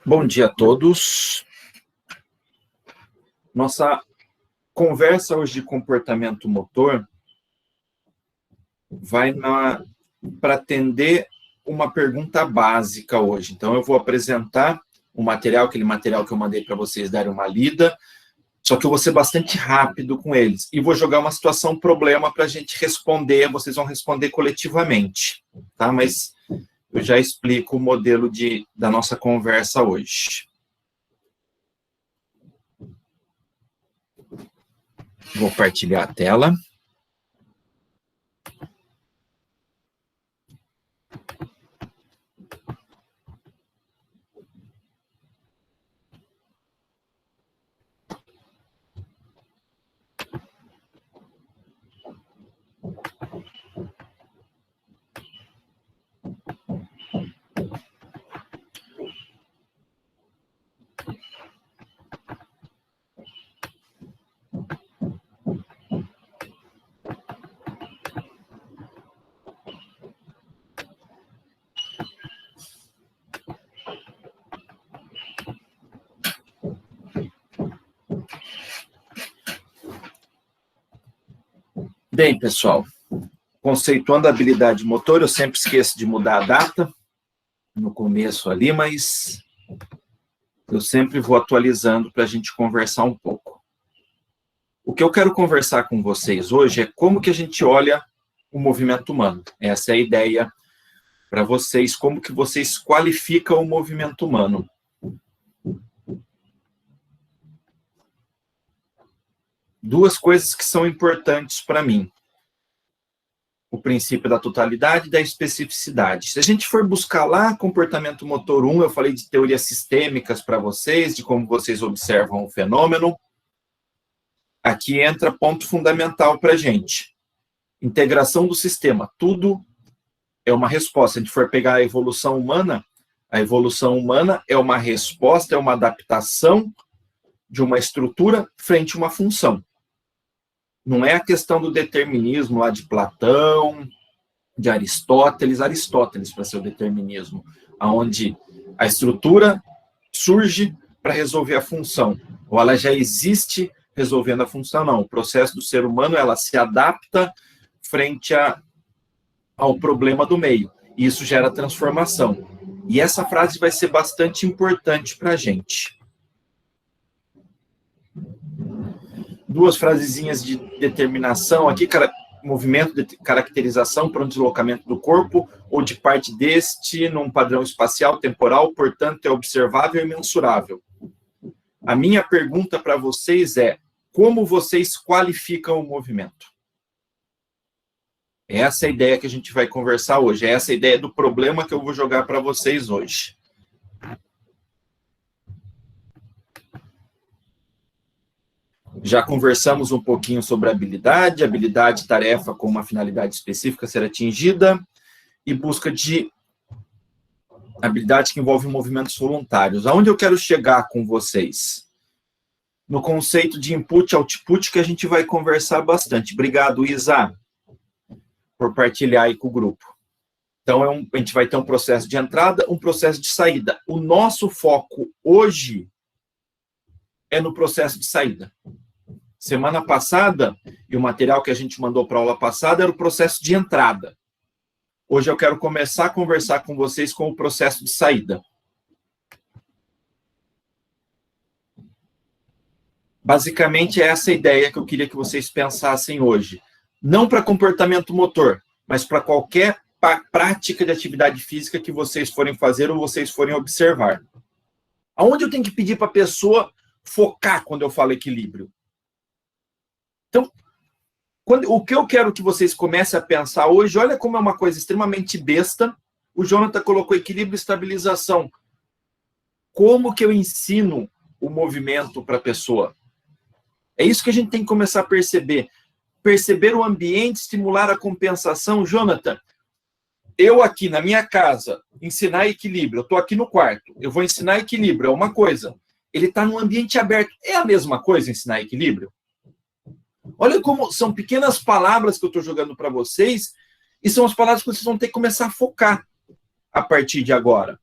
Bom dia a todos. Nossa conversa hoje de comportamento motor vai para atender uma pergunta básica hoje. Então, eu vou apresentar o material, aquele material que eu mandei para vocês darem uma lida, só que eu vou ser bastante rápido com eles. E vou jogar uma situação problema para a gente responder, vocês vão responder coletivamente, tá? Mas eu já explico o modelo da nossa conversa hoje. Vou partilhar a tela. Bem, pessoal, conceituando a habilidade motor, eu sempre esqueço de mudar a data no começo ali, mas eu sempre vou atualizando para a gente conversar um pouco. O que eu quero conversar com vocês hoje é como que a gente olha o movimento humano. Essa é a ideia para vocês, como que vocês qualificam o movimento humano. Duas coisas que são importantes para mim. O princípio da totalidade e da especificidade. Se a gente for buscar lá comportamento motor 1, eu falei de teorias sistêmicas para vocês, de como vocês observam o fenômeno. Aqui entra ponto fundamental para a gente. Integração do sistema. Tudo é uma resposta. Se a gente for pegar a evolução humana é uma resposta, é uma adaptação de uma estrutura frente a uma função. Não é a questão do determinismo lá de Platão, de Aristóteles para ser o determinismo, onde a estrutura surge para resolver a função, ou ela já existe resolvendo a função, não. O processo do ser humano, ela se adapta frente ao problema do meio, e isso gera transformação. E essa frase vai ser bastante importante para a gente. Duas frasezinhas de determinação aqui, movimento de caracterização para um deslocamento do corpo ou de parte deste num padrão espacial, temporal, portanto, é observável e mensurável. A minha pergunta para vocês é, como vocês qualificam o movimento? Essa é a ideia que a gente vai conversar hoje, essa é a ideia do problema que eu vou jogar para vocês hoje. Já conversamos um pouquinho sobre habilidade e tarefa com uma finalidade específica a ser atingida, e busca de habilidade que envolve movimentos voluntários. Aonde eu quero chegar com vocês? No conceito de input e output, que a gente vai conversar bastante. Obrigado, Isa, por partilhar aí com o grupo. Então, a gente vai ter um processo de entrada, um processo de saída. O nosso foco hoje é no processo de saída. Semana passada, e o material que a gente mandou para a aula passada, era o processo de entrada. Hoje eu quero começar a conversar com vocês com o processo de saída. Basicamente, é essa a ideia que eu queria que vocês pensassem hoje. Não para comportamento motor, mas para qualquer prática de atividade física que vocês forem fazer ou vocês forem observar. Aonde eu tenho que pedir para a pessoa focar quando eu falo equilíbrio? Então, o que eu quero que vocês comecem a pensar hoje, olha como é uma coisa extremamente besta. O Jonathan colocou equilíbrio e estabilização. Como que eu ensino o movimento para a pessoa? É isso que a gente tem que começar a perceber. Perceber o ambiente, estimular a compensação. Jonathan, eu aqui na minha casa, ensinar equilíbrio, eu estou aqui no quarto, eu vou ensinar equilíbrio, é uma coisa. Ele está num ambiente aberto. É a mesma coisa ensinar equilíbrio? Olha como são pequenas palavras que eu estou jogando para vocês, e são as palavras que vocês vão ter que começar a focar a partir de agora.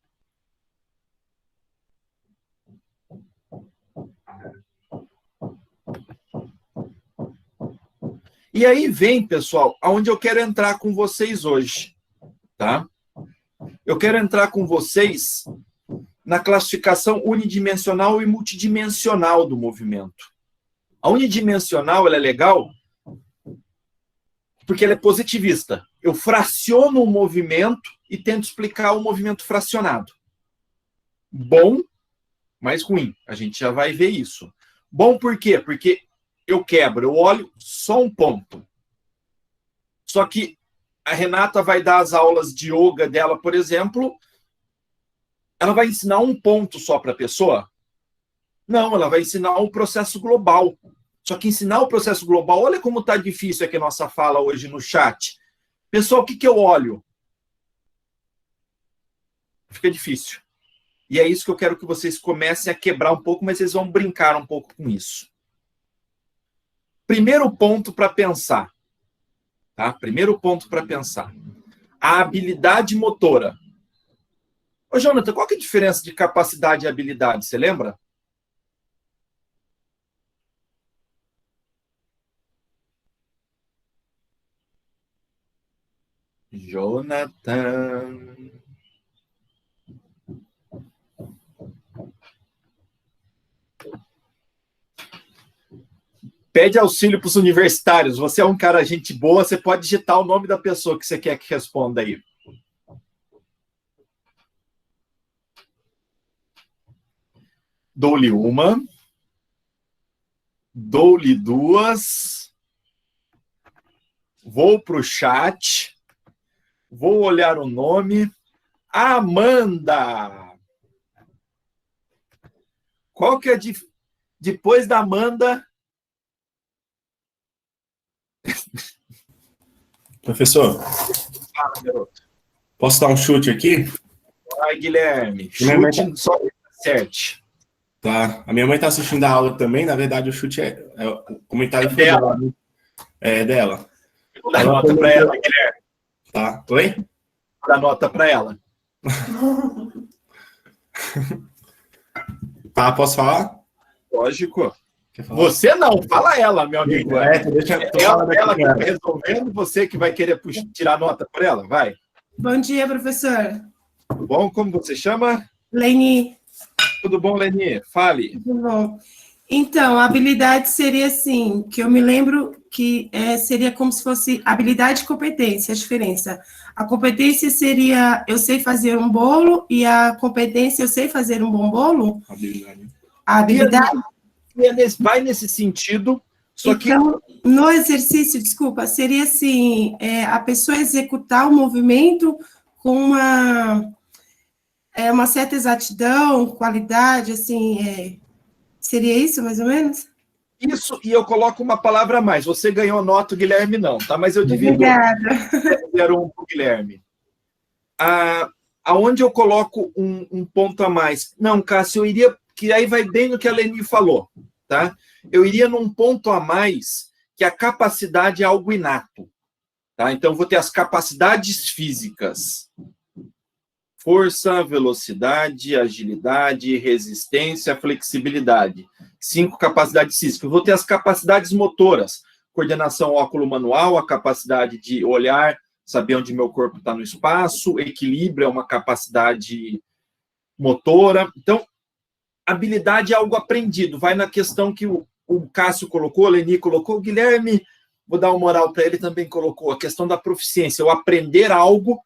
E aí vem, pessoal, aonde eu quero entrar com vocês hoje, tá? Eu quero entrar com vocês na classificação unidimensional e multidimensional do movimento. A unidimensional, ela é legal porque ela é positivista. Eu fraciono o movimento e tento explicar o movimento fracionado. Bom, mas ruim. A gente já vai ver isso. Bom por quê? Porque eu quebro, eu olho só um ponto. Só que a Renata vai dar as aulas de yoga dela, por exemplo, ela vai ensinar um ponto só para a pessoa? Não, ela vai ensinar um processo global. Só que ensinar o processo global, olha como está difícil aqui a nossa fala hoje no chat. Pessoal, o que eu olho? Fica difícil. E é isso que eu quero que vocês comecem a quebrar um pouco, mas vocês vão brincar um pouco com isso. Primeiro ponto para pensar. Tá? Primeiro ponto para pensar. A habilidade motora. Ô, Jonathan, qual que é a diferença de capacidade e habilidade? Você lembra? Jonathan. Pede auxílio para os universitários. Você é um cara gente boa, você pode digitar o nome da pessoa que você quer que responda aí. Dou-lhe uma. Dou-lhe duas. Vou para o chat. Vou olhar o nome. Amanda. Qual que é depois da Amanda? Professor, Fala, garoto. posso dar um chute aqui? Vai, Guilherme. Minha Chute, só acerte. Tá. A minha mãe está assistindo a aula também. Na verdade, o chute o comentário foi dela. dela. É dela. Vou dar nota para ela, Guilherme. Tá. Oi? Vou dar nota para ela. Tá, posso falar? Lógico. Quer falar? Você não, fala ela, meu amigo. Deixa eu Ela que está resolvendo, você que vai querer tirar nota por ela, vai. Bom dia, professor. Tudo bom? Como você chama? Leni. Tudo bom, Leni? Fale. Tudo bom. Então, a habilidade seria assim, que eu me lembro que seria como se fosse habilidade e competência, a diferença. A competência seria eu sei fazer um bolo e a competência eu sei fazer um bom bolo. A habilidade... Vai nesse sentido, só que... Então, no exercício, desculpa, seria assim, a pessoa executar o movimento com uma certa exatidão, qualidade, assim, seria isso, mais ou menos? Isso, e eu coloco uma palavra a mais. Você ganhou nota, o Guilherme não, tá? Mas eu divido. Obrigada. 0,1 para o Guilherme. Aonde eu coloco um ponto a mais? Não, Cássio, eu iria... Que aí vai bem no que a Leni falou, tá? Eu iria num ponto a mais, que a capacidade é algo inato, tá? Então, eu vou ter as capacidades físicas. Força, velocidade, agilidade, resistência, flexibilidade. 5 capacidades físicas. Eu vou ter as capacidades motoras. Coordenação óculo-manual, a capacidade de olhar, saber onde meu corpo está no espaço. Equilíbrio é uma capacidade motora. Então, habilidade é algo aprendido. Vai na questão que o Cássio colocou, a Leni colocou, o Guilherme, vou dar uma moral para ele, também colocou a questão da proficiência. Eu aprender algo,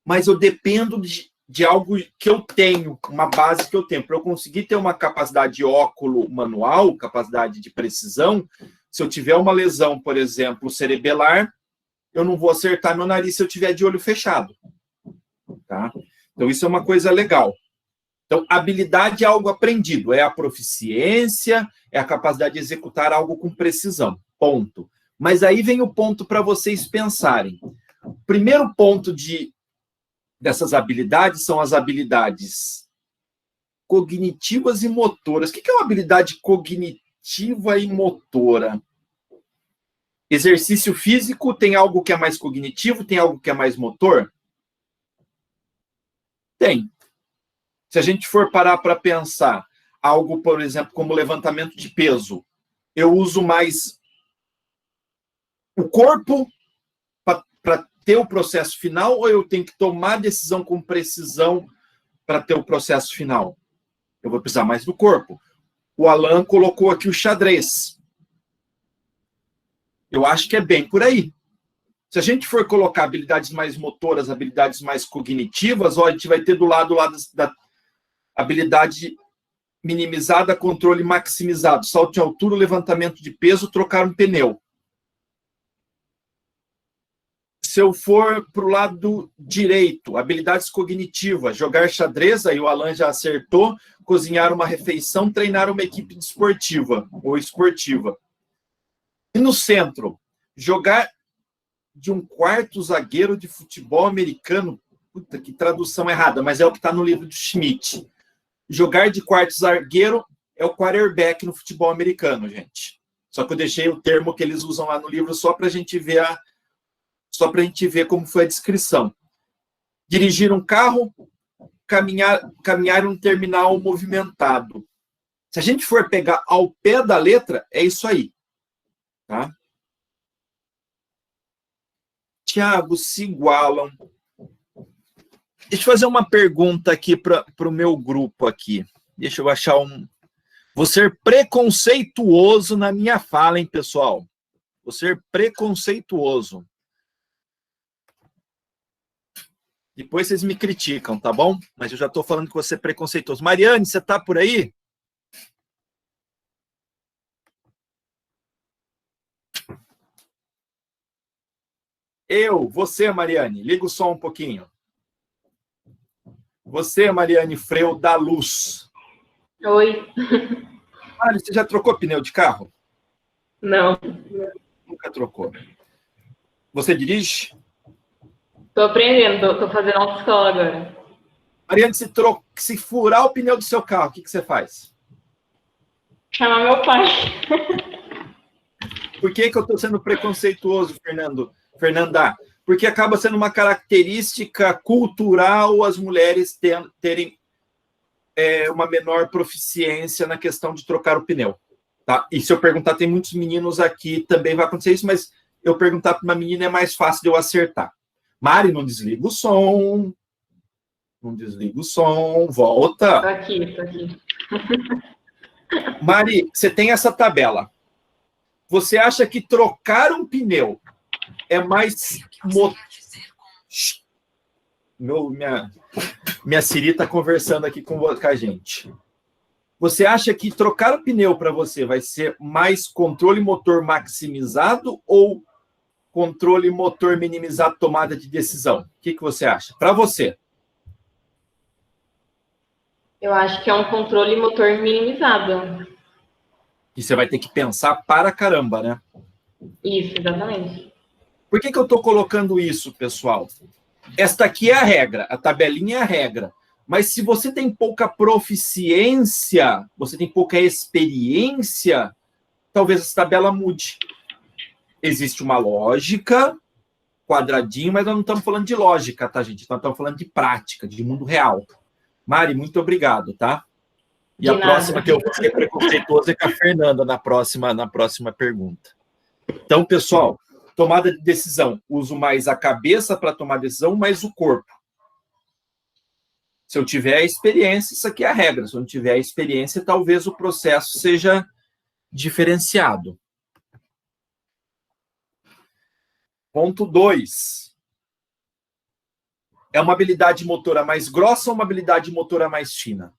mas eu dependo de algo que eu tenho, uma base que eu tenho. Para eu conseguir ter uma capacidade de óculo manual, capacidade de precisão, se eu tiver uma lesão, por exemplo, cerebelar, eu não vou acertar meu nariz se eu tiver de olho fechado. Tá? Então, isso é uma coisa legal. Então, habilidade é algo aprendido, é a proficiência, é a capacidade de executar algo com precisão, ponto. Mas aí vem o ponto para vocês pensarem. O primeiro ponto dessas habilidades são as habilidades cognitivas e motoras. O que é uma habilidade cognitiva e motora? Exercício físico tem algo que é mais cognitivo, tem algo que é mais motor? Tem. Se a gente for parar para pensar algo, por exemplo, como levantamento de peso, eu uso mais o corpo para ter o processo final, ou eu tenho que tomar a decisão com precisão para ter o processo final? Eu vou precisar mais do corpo. O Alan colocou aqui o xadrez. Eu acho que é bem por aí. Se a gente for colocar habilidades mais motoras, habilidades mais cognitivas, ó, a gente vai ter do lado da habilidade minimizada, controle maximizado, salto em altura, levantamento de peso, trocar um pneu. Se eu for para o lado direito, habilidades cognitivas, jogar xadrez, aí o Alan já acertou, cozinhar uma refeição, treinar uma equipe desportiva ou esportiva. E no centro, jogar de um quarto zagueiro de futebol americano, puta, que tradução errada, mas é o que está no livro do Schmidt. Jogar de quarto zagueiro é o quarterback no futebol americano, gente. Só que eu deixei o termo que eles usam lá no livro só para a gente ver como foi a descrição. Dirigir um carro, caminhar um terminal movimentado. Se a gente for pegar ao pé da letra, é isso aí. Tá? Tiago, se igualam. Deixa eu fazer uma pergunta aqui para o meu grupo aqui. Deixa eu achar um... Vou ser preconceituoso na minha fala, hein, pessoal? Vou ser preconceituoso. Depois vocês me criticam, tá bom? Mas eu já estou falando que você é preconceituoso. Mariane, você está por aí? Você, Mariane, liga o som um pouquinho. Você, Mariane Freu, da Luz. Oi. Mari, você já trocou pneu de carro? Não. Nunca trocou. Você dirige? Tô aprendendo, tô fazendo autoescola agora. Mariane, se furar o pneu do seu carro, o que você faz? Chamar meu pai. Por que eu estou sendo preconceituoso, Fernanda? Porque acaba sendo uma característica cultural as mulheres terem uma menor proficiência na questão de trocar o pneu. Tá? E se eu perguntar, tem muitos meninos aqui, também vai acontecer isso, mas eu perguntar para uma menina é mais fácil de eu acertar. Mari, não desliga o som. Não desliga o som. Volta. Tô aqui. Mari, você tem essa tabela. Você acha que trocar um pneu é mais... Minha Siri está conversando aqui com a gente. Você acha que trocar o pneu para você vai ser mais controle motor maximizado ou controle motor minimizado, tomada de decisão? O que você acha? Para você. Eu acho que é um controle motor minimizado. E você vai ter que pensar para caramba, né? Isso, exatamente. Por que eu estou colocando isso, pessoal? Esta aqui é a regra, a tabelinha é a regra. Mas se você tem pouca proficiência, você tem pouca experiência, talvez essa tabela mude. Existe uma lógica, quadradinho, mas nós não estamos falando de lógica, tá, gente? Nós estamos falando de prática, de mundo real. Mari, muito obrigado, tá? E a próxima que eu vou ser preconceituoso é com a Fernanda na próxima pergunta. Então, pessoal, tomada de decisão. Uso mais a cabeça para tomar decisão, mais o corpo. Se eu tiver a experiência, isso aqui é a regra. Se eu não tiver a experiência, talvez o processo seja diferenciado. Ponto 2. É uma habilidade motora mais grossa ou uma habilidade motora mais fina?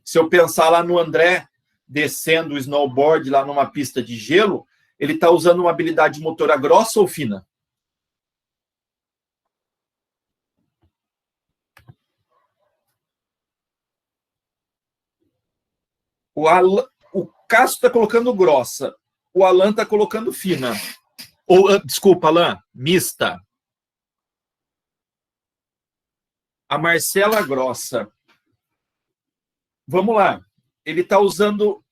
Se eu pensar lá no André descendo o snowboard lá numa pista de gelo, ele está usando uma habilidade motora grossa ou fina? O Cássio está colocando grossa, o Alan está colocando fina. Desculpa, Alan, mista. A Marcela grossa. Vamos lá. Ele está usando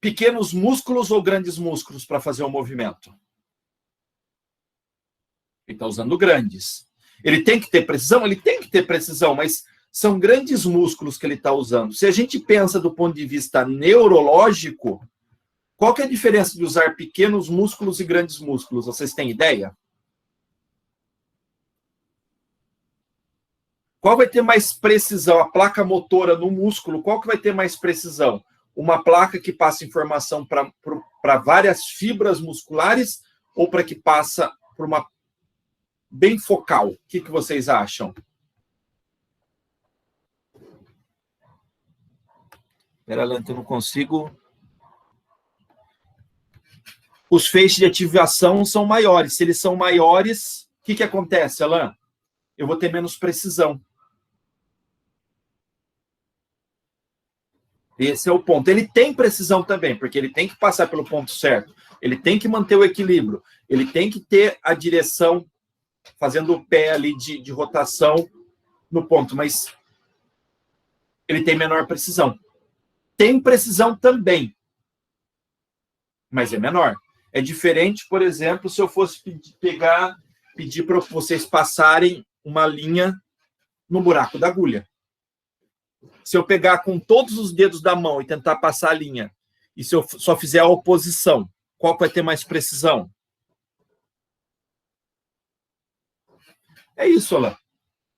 pequenos músculos ou grandes músculos para fazer o movimento? Ele está usando grandes. Ele tem que ter precisão? Ele tem que ter precisão, mas são grandes músculos que ele está usando. Se a gente pensa do ponto de vista neurológico, qual que é a diferença de usar pequenos músculos e grandes músculos? Vocês têm ideia? Qual vai ter mais precisão? A placa motora no músculo, qual que vai ter mais precisão? Uma placa que passa informação para várias fibras musculares ou para que passa para uma bem focal? O que vocês acham? Espera, Alan, que eu não consigo. Os feixes de ativação são maiores. Se eles são maiores, o que acontece, Alan? Eu vou ter menos precisão. Esse é o ponto. Ele tem precisão também, porque ele tem que passar pelo ponto certo. Ele tem que manter o equilíbrio. Ele tem que ter a direção, fazendo o pé ali de rotação no ponto, mas ele tem menor precisão. Tem precisão também, mas é menor. É diferente, por exemplo, se eu fosse pedir para vocês passarem uma linha no buraco da agulha. Se eu pegar com todos os dedos da mão e tentar passar a linha, e se eu só fizer a oposição, qual vai ter mais precisão? É isso, Alain.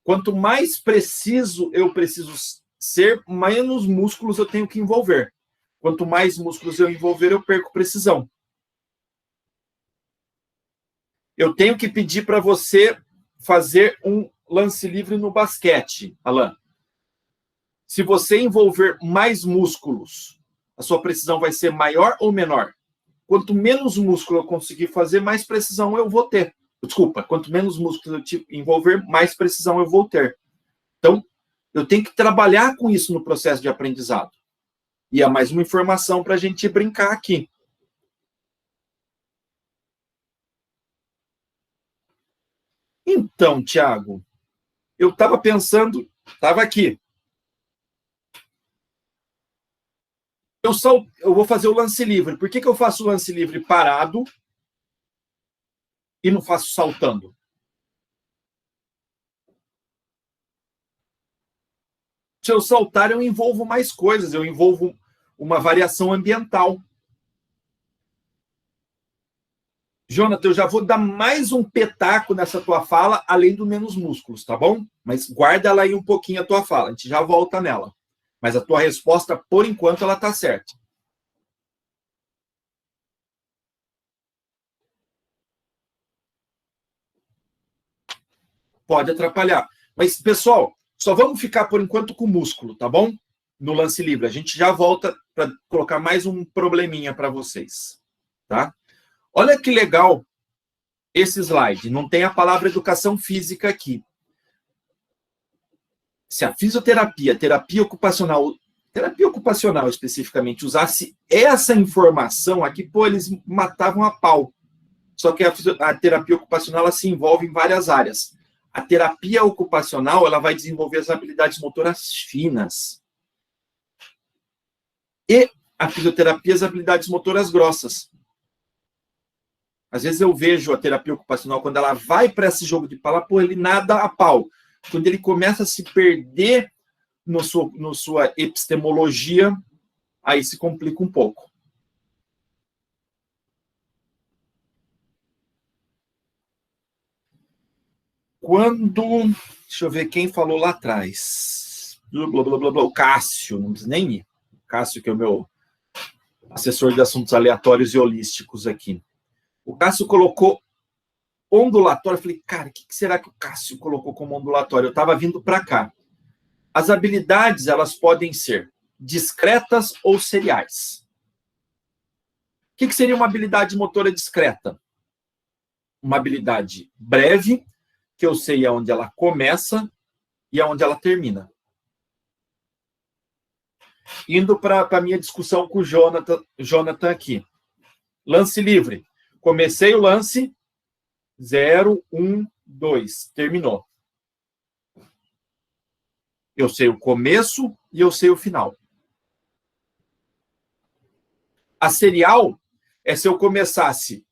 Quanto mais preciso eu preciso ser, menos músculos eu tenho que envolver. Quanto mais músculos eu envolver, eu perco precisão. Eu tenho que pedir para você fazer um lance livre no basquete, Alain. Se você envolver mais músculos, a sua precisão vai ser maior ou menor? Quanto menos músculo eu conseguir fazer, mais precisão eu vou ter. Desculpa, quanto menos músculo eu envolver, mais precisão eu vou ter. Então, eu tenho que trabalhar com isso no processo de aprendizado. E é mais uma informação para a gente brincar aqui. Então, Thiago, eu estava pensando, estava aqui. Eu vou fazer o lance livre. Por que eu faço o lance livre parado e não faço saltando? Se eu saltar, eu envolvo mais coisas. Eu envolvo uma variação ambiental. Jonathan, eu já vou dar mais um petaco nessa tua fala, além do menos músculos, tá bom? Mas guarda ela aí um pouquinho a tua fala. A gente já volta nela. Mas a tua resposta, por enquanto, ela está certa. Pode atrapalhar. Mas, pessoal, só vamos ficar, por enquanto, com o músculo, tá bom? No lance livre. A gente já volta para colocar mais um probleminha para vocês. Tá? Olha que legal esse slide. Não tem a palavra educação física aqui. Se a fisioterapia, terapia ocupacional especificamente, usasse essa informação aqui, pô, eles matavam a pau. Só que a terapia ocupacional ela se envolve em várias áreas. A terapia ocupacional ela vai desenvolver as habilidades motoras finas. E a fisioterapia, as habilidades motoras grossas. Às vezes eu vejo a terapia ocupacional, quando ela vai para esse jogo de pala, pô, ele nada a pau. Quando ele começa a se perder no sua epistemologia, aí se complica um pouco. Deixa eu ver quem falou lá atrás. Blá, blá, blá, blá, o Cássio, não precisa nem ir. O Cássio, que é o meu assessor de assuntos aleatórios e holísticos aqui. O Cássio colocou ondulatório. Eu falei, cara, o que será que o Cássio colocou como ondulatório? Eu estava vindo para cá. As habilidades, elas podem ser discretas ou seriais. O que seria uma habilidade motora discreta? Uma habilidade breve, que eu sei aonde ela começa e aonde ela termina. Indo para a minha discussão com o Jonathan aqui. Lance livre. Comecei o lance, 0, 1, 2. Terminou. Eu sei o começo e eu sei o final. A serial é se eu começasse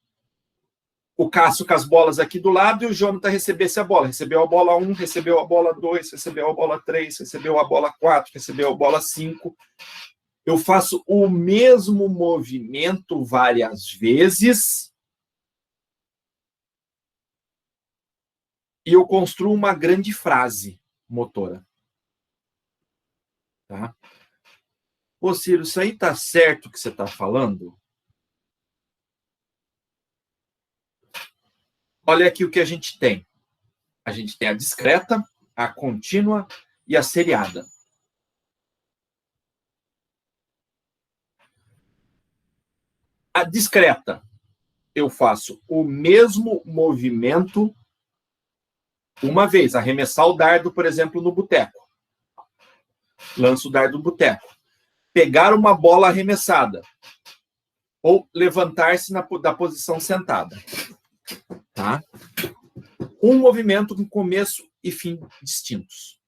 o Cássio com as bolas aqui do lado e o Jonathan recebesse a bola. Recebeu a bola 1, recebeu a bola 2, recebeu a bola 3, recebeu a bola 4, recebeu a bola 5. Eu faço o mesmo movimento várias vezes e eu construo uma grande frase motora. Tá? Ô, Ciro, isso aí tá certo que você está falando? Olha aqui o que a gente tem. A gente tem a discreta, a contínua e a seriada. A discreta, eu faço o mesmo movimento uma vez. Arremessar o dardo, por exemplo, no boteco. Lanço o dardo no boteco. Pegar uma bola arremessada. Ou levantar-se da posição sentada. Tá? Um movimento com começo e fim distintos.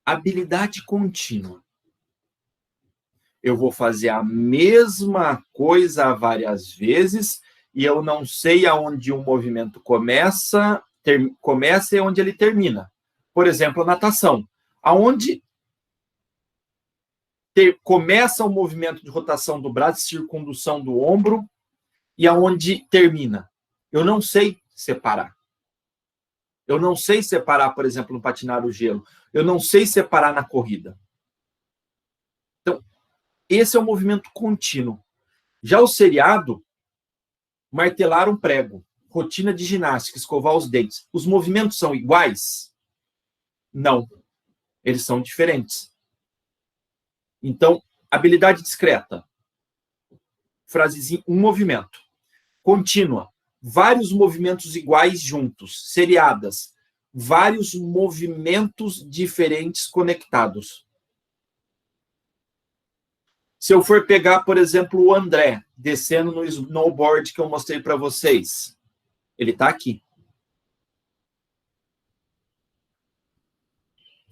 Habilidade contínua. Eu vou fazer a mesma coisa várias vezes e eu não sei aonde um movimento começa e onde ele termina. Por exemplo, a natação. Aonde começa o movimento de rotação do braço, circundução do ombro, e aonde termina. Eu não sei separar. Eu não sei separar, por exemplo, no patinar o gelo. Eu não sei separar na corrida. Então, esse é o movimento contínuo. Já o seriado, martelar um prego, rotina de ginástica, escovar os dentes. Os movimentos são iguais? Não. Eles são diferentes. Então, habilidade discreta. Frasezinha, um movimento. Contínua. Vários movimentos iguais juntos. Seriadas. Vários movimentos diferentes conectados. Se eu for pegar, por exemplo, o André, descendo no snowboard que eu mostrei para vocês, ele está aqui.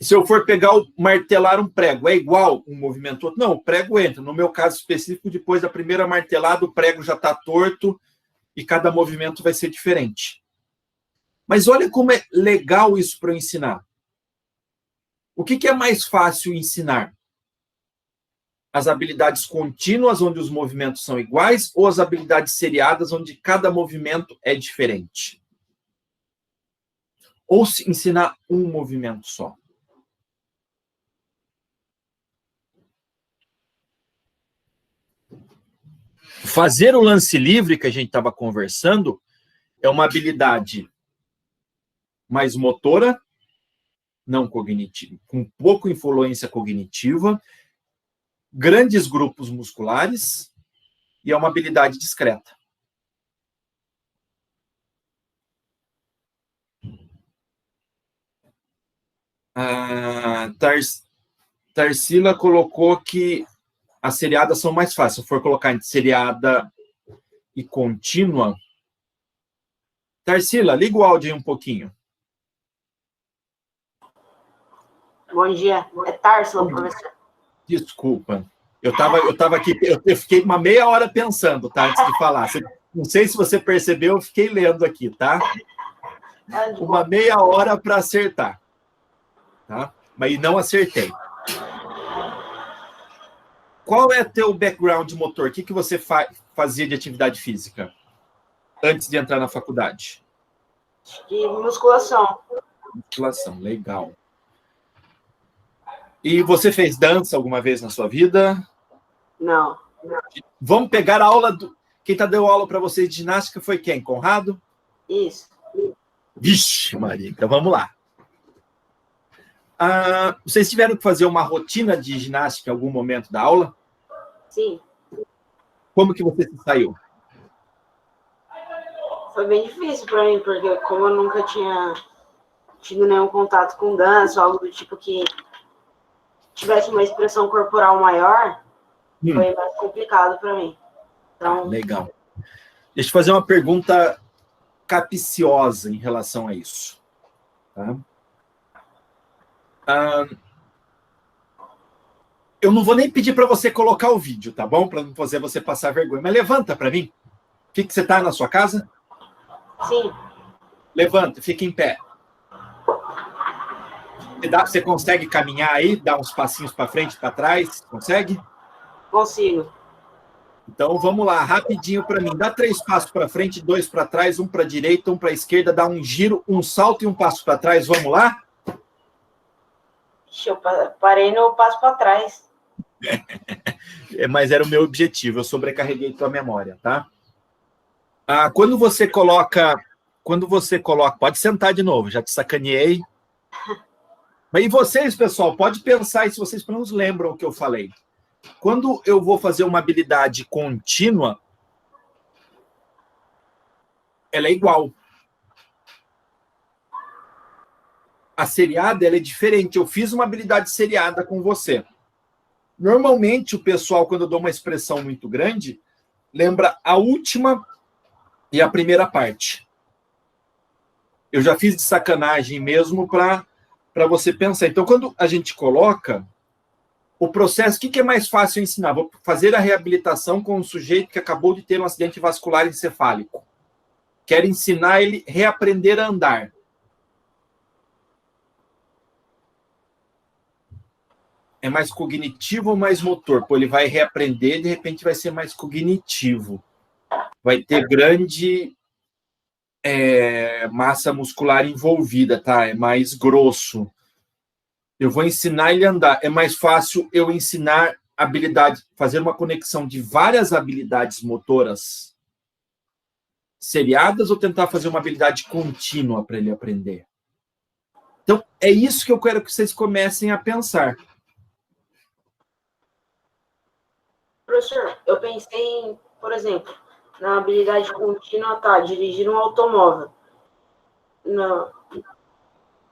Se eu for pegar martelar um prego, é igual um movimento outro? Não, o prego entra. No meu caso específico, depois da primeira martelada, o prego já está torto e cada movimento vai ser diferente. Mas olha como é legal isso para eu ensinar. O que é mais fácil ensinar? As habilidades contínuas, onde os movimentos são iguais, ou as habilidades seriadas, onde cada movimento é diferente? Ou se ensinar um movimento só? Fazer o lance livre, que a gente estava conversando, é uma habilidade mais motora, não cognitiva, com pouca influência cognitiva, grandes grupos musculares, e é uma habilidade discreta. A Tarsila colocou que as seriadas são mais fáceis. Se for colocar entre seriada e contínua... Tarsila, liga o áudio aí um pouquinho. Bom dia. É Tarsila, professor. Desculpa. Eu tava aqui, eu fiquei uma meia hora pensando, tá? Antes de falar. Não sei se você percebeu, eu fiquei lendo aqui, tá? Uma meia hora para acertar. Tá? Mas não acertei. Qual é teu background motor? O que você fazia de atividade física antes de entrar na faculdade? E musculação. Musculação, legal. E você fez dança alguma vez na sua vida? Não. Vamos pegar a aula do... Quem deu aula para vocês de ginástica foi quem? Conrado? Isso. Vixe, Maria. Então vamos lá. Vocês tiveram que fazer uma rotina de ginástica em algum momento da aula? Sim. Como que você se saiu? Foi bem difícil para mim, porque como eu nunca tinha tido nenhum contato com dança, algo do tipo que tivesse uma expressão corporal maior, foi mais complicado para mim. Então... Legal. Deixa eu fazer uma pergunta capciosa em relação a isso. Tá? Eu não vou nem pedir para você colocar o vídeo, tá bom? Para não fazer você passar vergonha. Mas levanta para mim. Fique, você está na sua casa? Sim, Levanta, fica em pé. Você consegue caminhar aí, dar uns passinhos para frente, para trás? Consegue? consigo. Então vamos lá, rapidinho para mim. Dá 3 passos para frente, 2 para trás, 1 para a direita, 1 para a esquerda, dá um giro, um salto e um passo para trás. Vamos lá? Ixi, eu parei no passo para trás. Mas era o meu objetivo, eu sobrecarreguei tua memória, tá? Quando você coloca, pode sentar de novo, já te sacaneei. Mas e vocês, pessoal, pode pensar aí se vocês pelo menos lembram o que eu falei. Quando eu vou fazer uma habilidade contínua, ela é igual. A seriada, ela é diferente. Eu fiz uma habilidade seriada com você. Normalmente, o pessoal, quando eu dou uma expressão muito grande, lembra a última e a primeira parte. Eu já fiz de sacanagem mesmo para você pensar. Então, quando a gente coloca o processo, o que é mais fácil ensinar? Vou fazer a reabilitação com um sujeito que acabou de ter um acidente vascular encefálico. Quero ensinar ele a reaprender a andar. É mais cognitivo ou mais motor? Pô, ele vai reaprender, de repente vai ser mais cognitivo. Vai ter grande massa muscular envolvida, tá? É mais grosso. Eu vou ensinar ele a andar. É mais fácil eu ensinar habilidade, fazer uma conexão de várias habilidades motoras seriadas ou tentar fazer uma habilidade contínua para ele aprender? Então, é isso que eu quero que vocês comecem a pensar. Professor, eu pensei em, por exemplo, na habilidade contínua, tá, dirigir um automóvel. Não,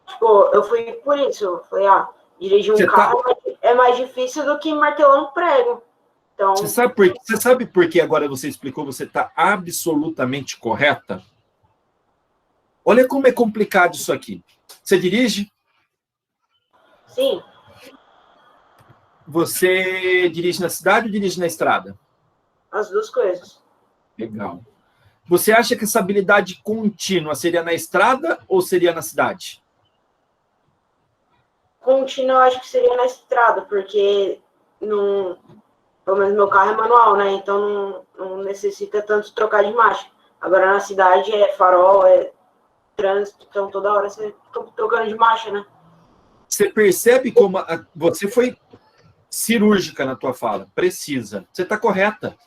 tipo, eu fui por isso, eu falei, dirigir um carro é mais difícil do que martelar um prego. Então, Você sabe por que agora você explicou, você está absolutamente correta? Olha como é complicado isso aqui. Você dirige? sim, Você dirige na cidade ou dirige na estrada? as duas coisas. Legal. Você acha que essa habilidade contínua seria na estrada ou seria na cidade? Contínua, eu acho que seria na estrada, porque não, pelo menos meu carro é manual, né? Então não necessita tanto trocar de marcha. Agora na cidade é farol, é trânsito, então toda hora você fica trocando de marcha, né? Você percebe como você foi cirúrgica na tua fala, precisa. Você está correta.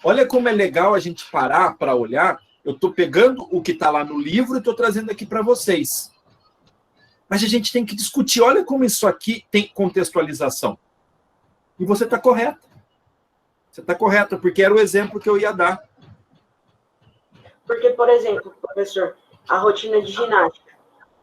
Olha como é legal a gente parar para olhar. Eu estou pegando o que está lá no livro e estou trazendo aqui para vocês. Mas a gente tem que discutir. Olha como isso aqui tem contextualização. E você está correta. Você está correta, porque era o exemplo que eu ia dar. Porque, por exemplo, professor, a rotina de ginástica.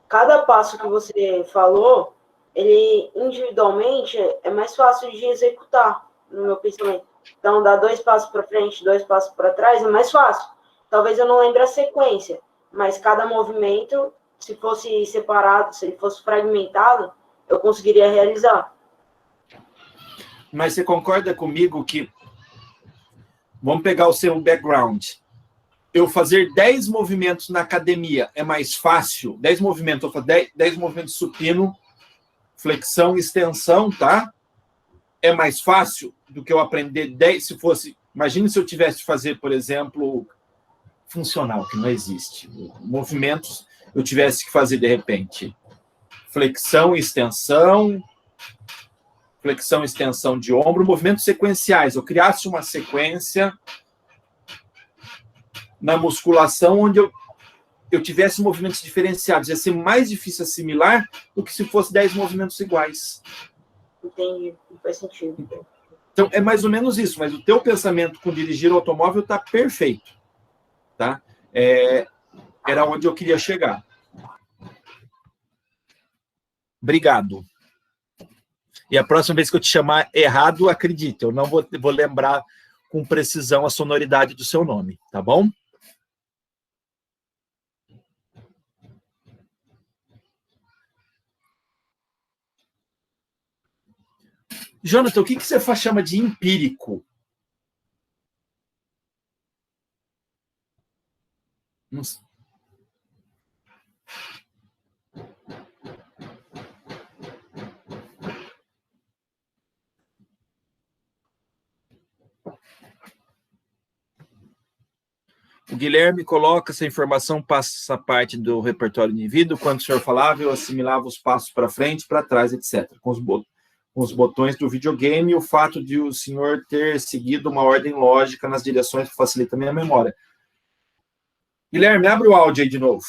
Cada passo que você falou, ele individualmente é mais fácil de executar, no meu pensamento. Então, dar 2 passos para frente, 2 passos para trás é mais fácil. Talvez eu não lembre a sequência, mas cada movimento, se fosse separado, se ele fosse fragmentado, eu conseguiria realizar. Mas você concorda comigo que... Vamos pegar o seu background. Eu fazer 10 movimentos na academia é mais fácil. 10 movimentos, eu faço 10 movimentos supino, flexão, extensão, tá? É mais fácil do que eu aprender 10, se fosse... Imagine se eu tivesse que fazer, por exemplo, funcional, que não existe. Movimentos, eu tivesse que fazer, de repente, flexão, extensão de ombro, movimentos sequenciais. Eu criasse uma sequência na musculação onde eu tivesse movimentos diferenciados. Ia ser mais difícil assimilar do que se fosse 10 movimentos iguais. Entendi, faz sentido. Então, é mais ou menos isso, mas o teu pensamento com dirigir o automóvel está perfeito. Tá? Era onde eu queria chegar. Obrigado. E a próxima vez que eu te chamar errado, acredite, eu não vou lembrar com precisão a sonoridade do seu nome, tá bom? Jonathan, o que você chama de empírico? Não sei. O Guilherme coloca essa informação, passa parte do repertório do indivíduo. Quando o senhor falava, eu assimilava os passos para frente, para trás, etc. Com os botões do videogame e o fato de o senhor ter seguido uma ordem lógica nas direções que facilita a minha memória. Guilherme, abre o áudio aí de novo.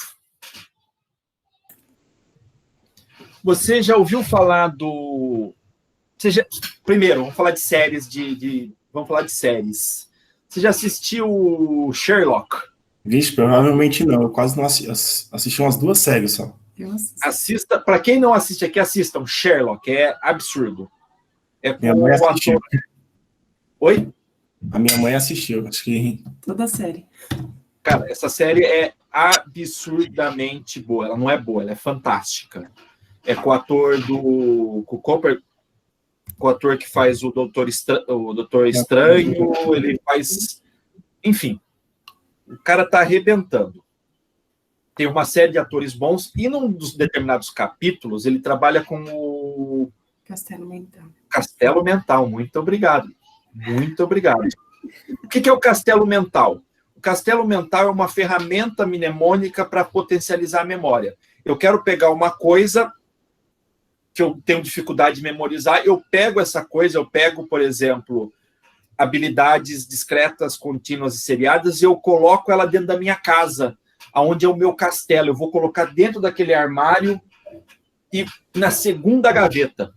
Você já ouviu falar do... Primeiro, vamos falar de séries Vamos falar de séries. Você já assistiu Sherlock? Vixe, provavelmente não. Eu quase não assisti umas 2 séries só. Assista. Para quem não assiste aqui, assistam Sherlock. É absurdo. É com Minha mãe o assistiu. ator... Oi? A minha mãe assistiu, acho que... Toda a série. Cara, essa série é absurdamente boa. Ela não é boa, ela é fantástica. É com o ator com o ator que faz o Doutor Estranho, ele faz... Enfim, o cara tá arrebentando. Tem uma série de atores bons, e num dos determinados capítulos, ele trabalha com o... Castelo Mental. Castelo Mental, muito obrigado. Muito obrigado. O que é o Castelo Mental? O Castelo Mental é uma ferramenta mnemônica para potencializar a memória. Eu quero pegar uma coisa que eu tenho dificuldade de memorizar, eu pego essa coisa, eu pego, por exemplo, habilidades discretas, contínuas e seriadas, e eu coloco ela dentro da minha casa, aonde é o meu castelo. Eu vou colocar dentro daquele armário e na segunda gaveta.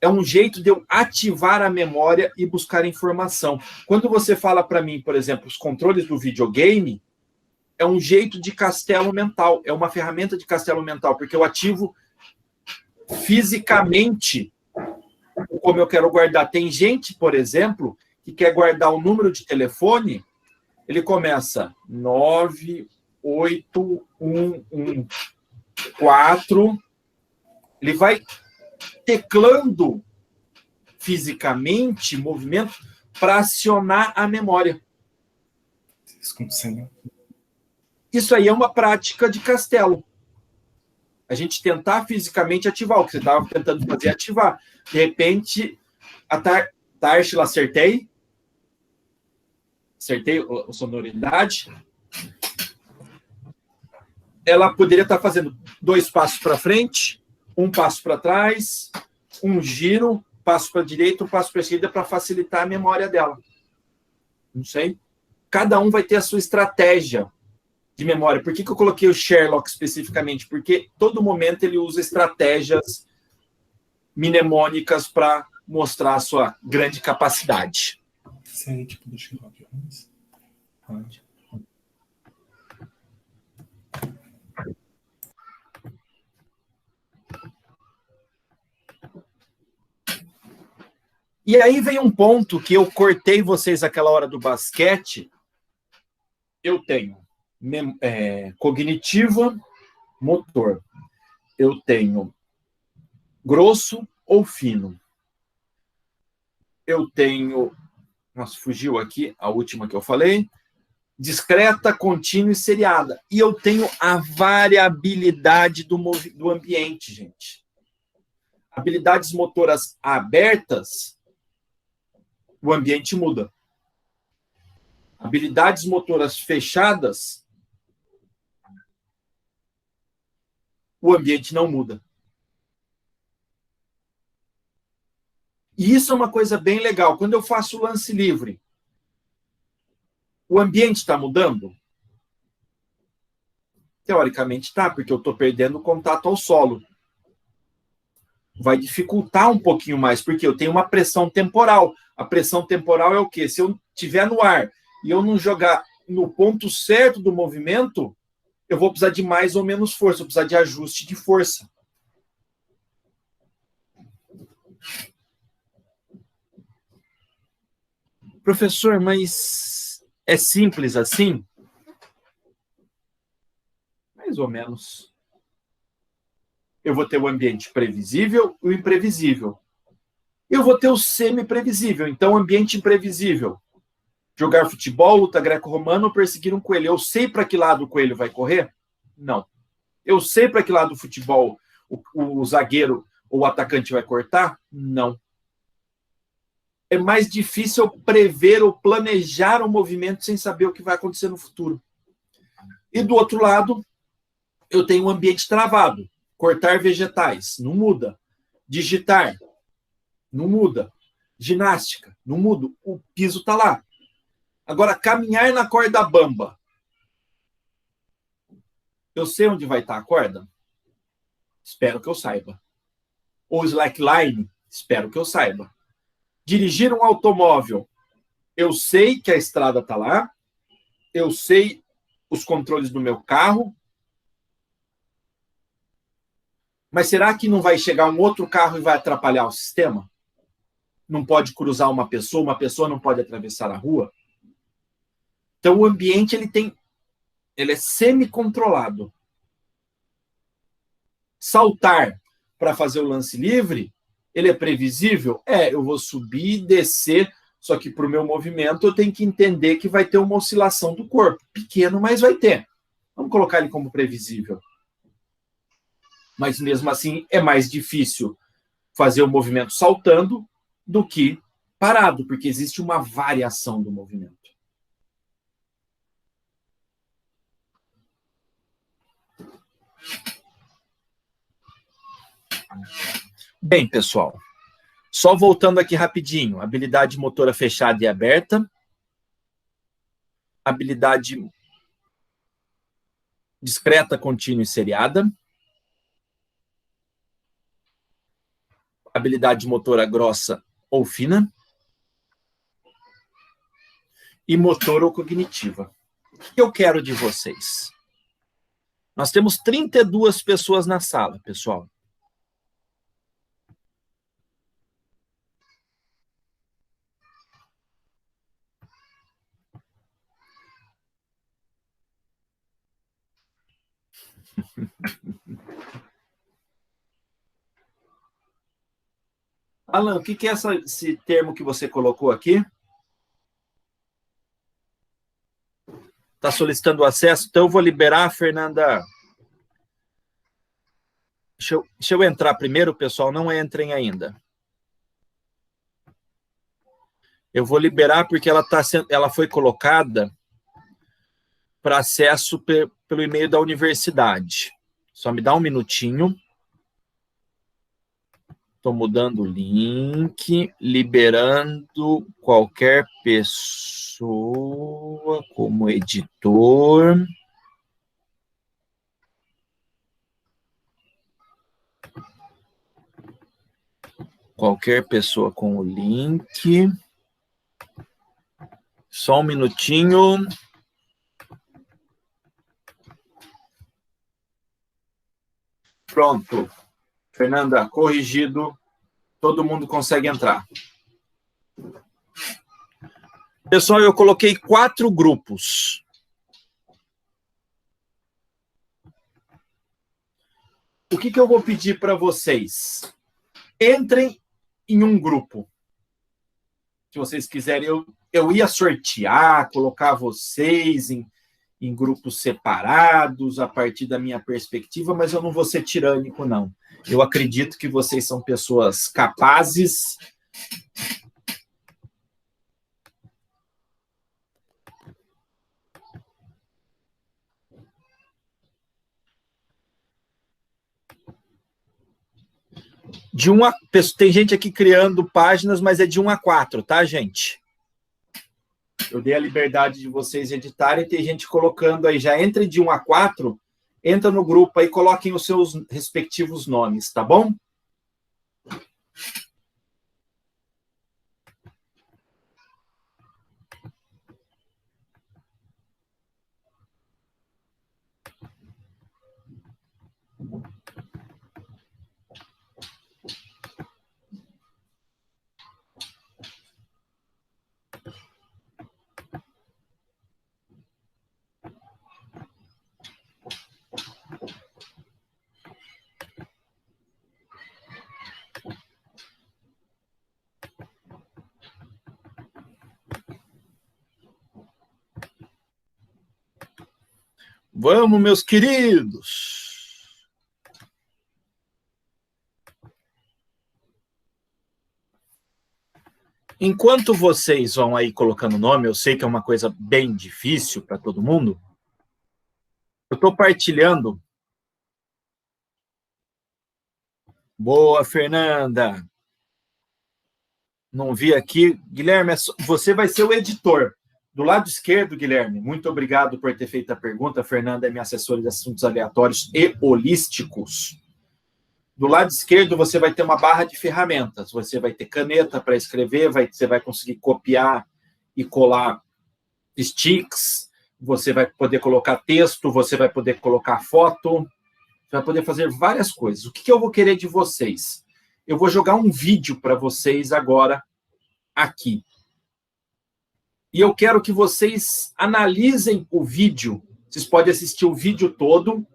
É um jeito de eu ativar a memória e buscar informação. Quando você fala para mim, por exemplo, os controles do videogame, é um jeito de castelo mental, é uma ferramenta de castelo mental, porque eu ativo fisicamente como eu quero guardar. Tem gente, por exemplo, que quer guardar o número de telefone, ele começa 98114, ele vai teclando fisicamente, movimento, para acionar a memória. Isso aí é uma prática de castelo. A gente tentar fisicamente ativar o que você estava tentando fazer, ativar. De repente, a Tarshila, acertei a sonoridade. Ela poderia estar fazendo 2 passos para frente, 1 passo para trás, um giro, passo para a direita, um passo para a esquerda, para facilitar a memória dela. Não sei. Cada um vai ter a sua estratégia de memória. Por que eu coloquei o Sherlock especificamente? Porque todo momento ele usa estratégias mnemônicas para mostrar a sua grande capacidade. Série tipo do Sherlock Holmes? Pode. E aí vem um ponto que eu cortei vocês aquela hora do basquete. Eu tenho cognitiva, motor. Eu tenho grosso ou fino. Eu tenho... Nossa, fugiu aqui a última que eu falei. Discreta, contínua e seriada. E eu tenho a variabilidade do ambiente, gente. Habilidades motoras abertas, o ambiente muda. Habilidades motoras fechadas, o ambiente não muda. E isso é uma coisa bem legal. Quando eu faço lance livre, o ambiente está mudando? Teoricamente está, porque eu estou perdendo o contato ao solo. Vai dificultar um pouquinho mais, porque eu tenho uma pressão temporal. A pressão temporal é o quê? Se eu estiver no ar e eu não jogar no ponto certo do movimento, eu vou precisar de mais ou menos força, eu vou precisar de ajuste de força. Professor, mas é simples assim? Mais ou menos. Eu vou ter o ambiente previsível e o imprevisível. Eu vou ter o semi-previsível. Então, ambiente imprevisível. Jogar futebol, luta greco-romana ou perseguir um coelho. Eu sei para que lado o coelho vai correr? Não. Eu sei para que lado do futebol o zagueiro ou o atacante vai cortar? Não. É mais difícil prever ou planejar um movimento sem saber o que vai acontecer no futuro. E do outro lado, eu tenho um ambiente travado. Cortar vegetais, não muda. Digitar, não muda. Ginástica, não muda. O piso está lá. Agora, caminhar na corda bamba. Eu sei onde vai estar a corda? Espero que eu saiba. Ou slackline? Espero que eu saiba. Dirigir um automóvel. Eu sei que a estrada está lá. Eu sei os controles do meu carro. Mas será que não vai chegar um outro carro e vai atrapalhar o sistema? Não pode cruzar uma pessoa não pode atravessar a rua? Então, o ambiente ele é semi-controlado. Saltar para fazer o lance livre, ele é previsível? Eu vou subir e descer, só que para o meu movimento eu tenho que entender que vai ter uma oscilação do corpo. Pequeno, mas vai ter. Vamos colocar ele como previsível. Mas mesmo assim é mais difícil fazer o movimento saltando do que parado, porque existe uma variação do movimento. Bem, pessoal, só voltando aqui rapidinho, habilidade motora fechada e aberta, habilidade discreta, contínua e seriada, habilidade motora grossa ou fina, e motora ou cognitiva. O que eu quero de vocês? Nós temos 32 pessoas na sala, pessoal. Alan, o que é esse termo que você colocou aqui? Está solicitando acesso? Então eu vou liberar, Fernanda. Deixa eu entrar primeiro, pessoal. Não entrem ainda. Eu vou liberar porque ela foi colocada para acesso pelo e-mail da universidade. Só me dá um minutinho. Estou mudando o link, liberando qualquer pessoa como editor. Qualquer pessoa com o link. Só um minutinho. Pronto. Fernanda, corrigido. Todo mundo consegue entrar. Pessoal, eu coloquei 4 grupos. O que eu vou pedir para vocês? Entrem em um grupo. Se vocês quiserem, eu ia sortear, colocar vocês em grupos separados, a partir da minha perspectiva, mas eu não vou ser tirânico, não. Eu acredito que vocês são pessoas capazes. Tem gente aqui criando páginas, mas é de 1 a 4, tá, gente? Eu dei a liberdade de vocês editarem, tem gente colocando aí, já entre de 1 a 4, entra no grupo aí, coloquem os seus respectivos nomes, tá bom? Vamos, meus queridos. Enquanto vocês vão aí colocando nome, eu sei que é uma coisa bem difícil para todo mundo, eu estou partilhando. Boa, Fernanda. Não vi aqui. Guilherme, você vai ser o editor. Do lado esquerdo, Guilherme, muito obrigado por ter feito a pergunta. A Fernanda é minha assessora de assuntos aleatórios e holísticos. Do lado esquerdo, você vai ter uma barra de ferramentas. Você vai ter caneta para escrever, você vai conseguir copiar e colar sticks, você vai poder colocar texto, você vai poder colocar foto, você vai poder fazer várias coisas. O que eu vou querer de vocês? Eu vou jogar um vídeo para vocês agora, aqui. E eu quero que vocês analisem o vídeo. Vocês podem assistir o vídeo todo.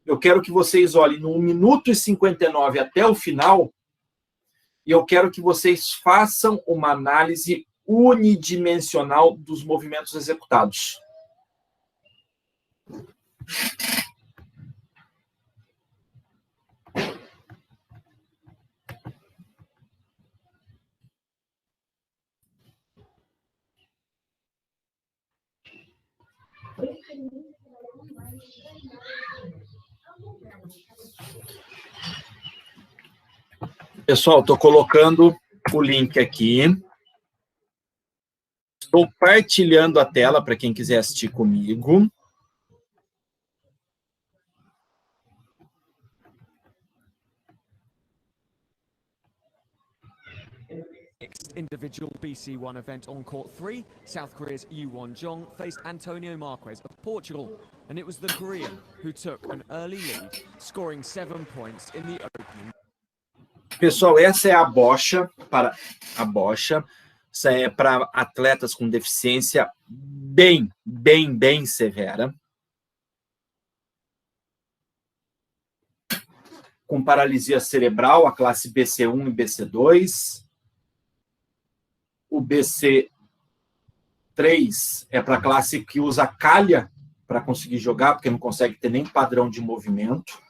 Eu quero que vocês olhem no 1 minuto e 59 até o final. E eu quero que vocês façam uma análise unidimensional dos movimentos executados. Pessoal, estou colocando o link aqui. Estou partilhando a tela para quem quiser assistir comigo. Individual BC1 event on court 3, South Korea's Yoo-won Jong faced Antonio Marques of Portugal, and it was the Korean who took an early lead, scoring 7 points in the opening. Pessoal, essa é a bocha essa é para atletas com deficiência bem severa, com paralisia cerebral, a classe BC1 e BC2. O BC3 é para a classe que usa calha para conseguir jogar, porque não consegue ter nem padrão de movimento.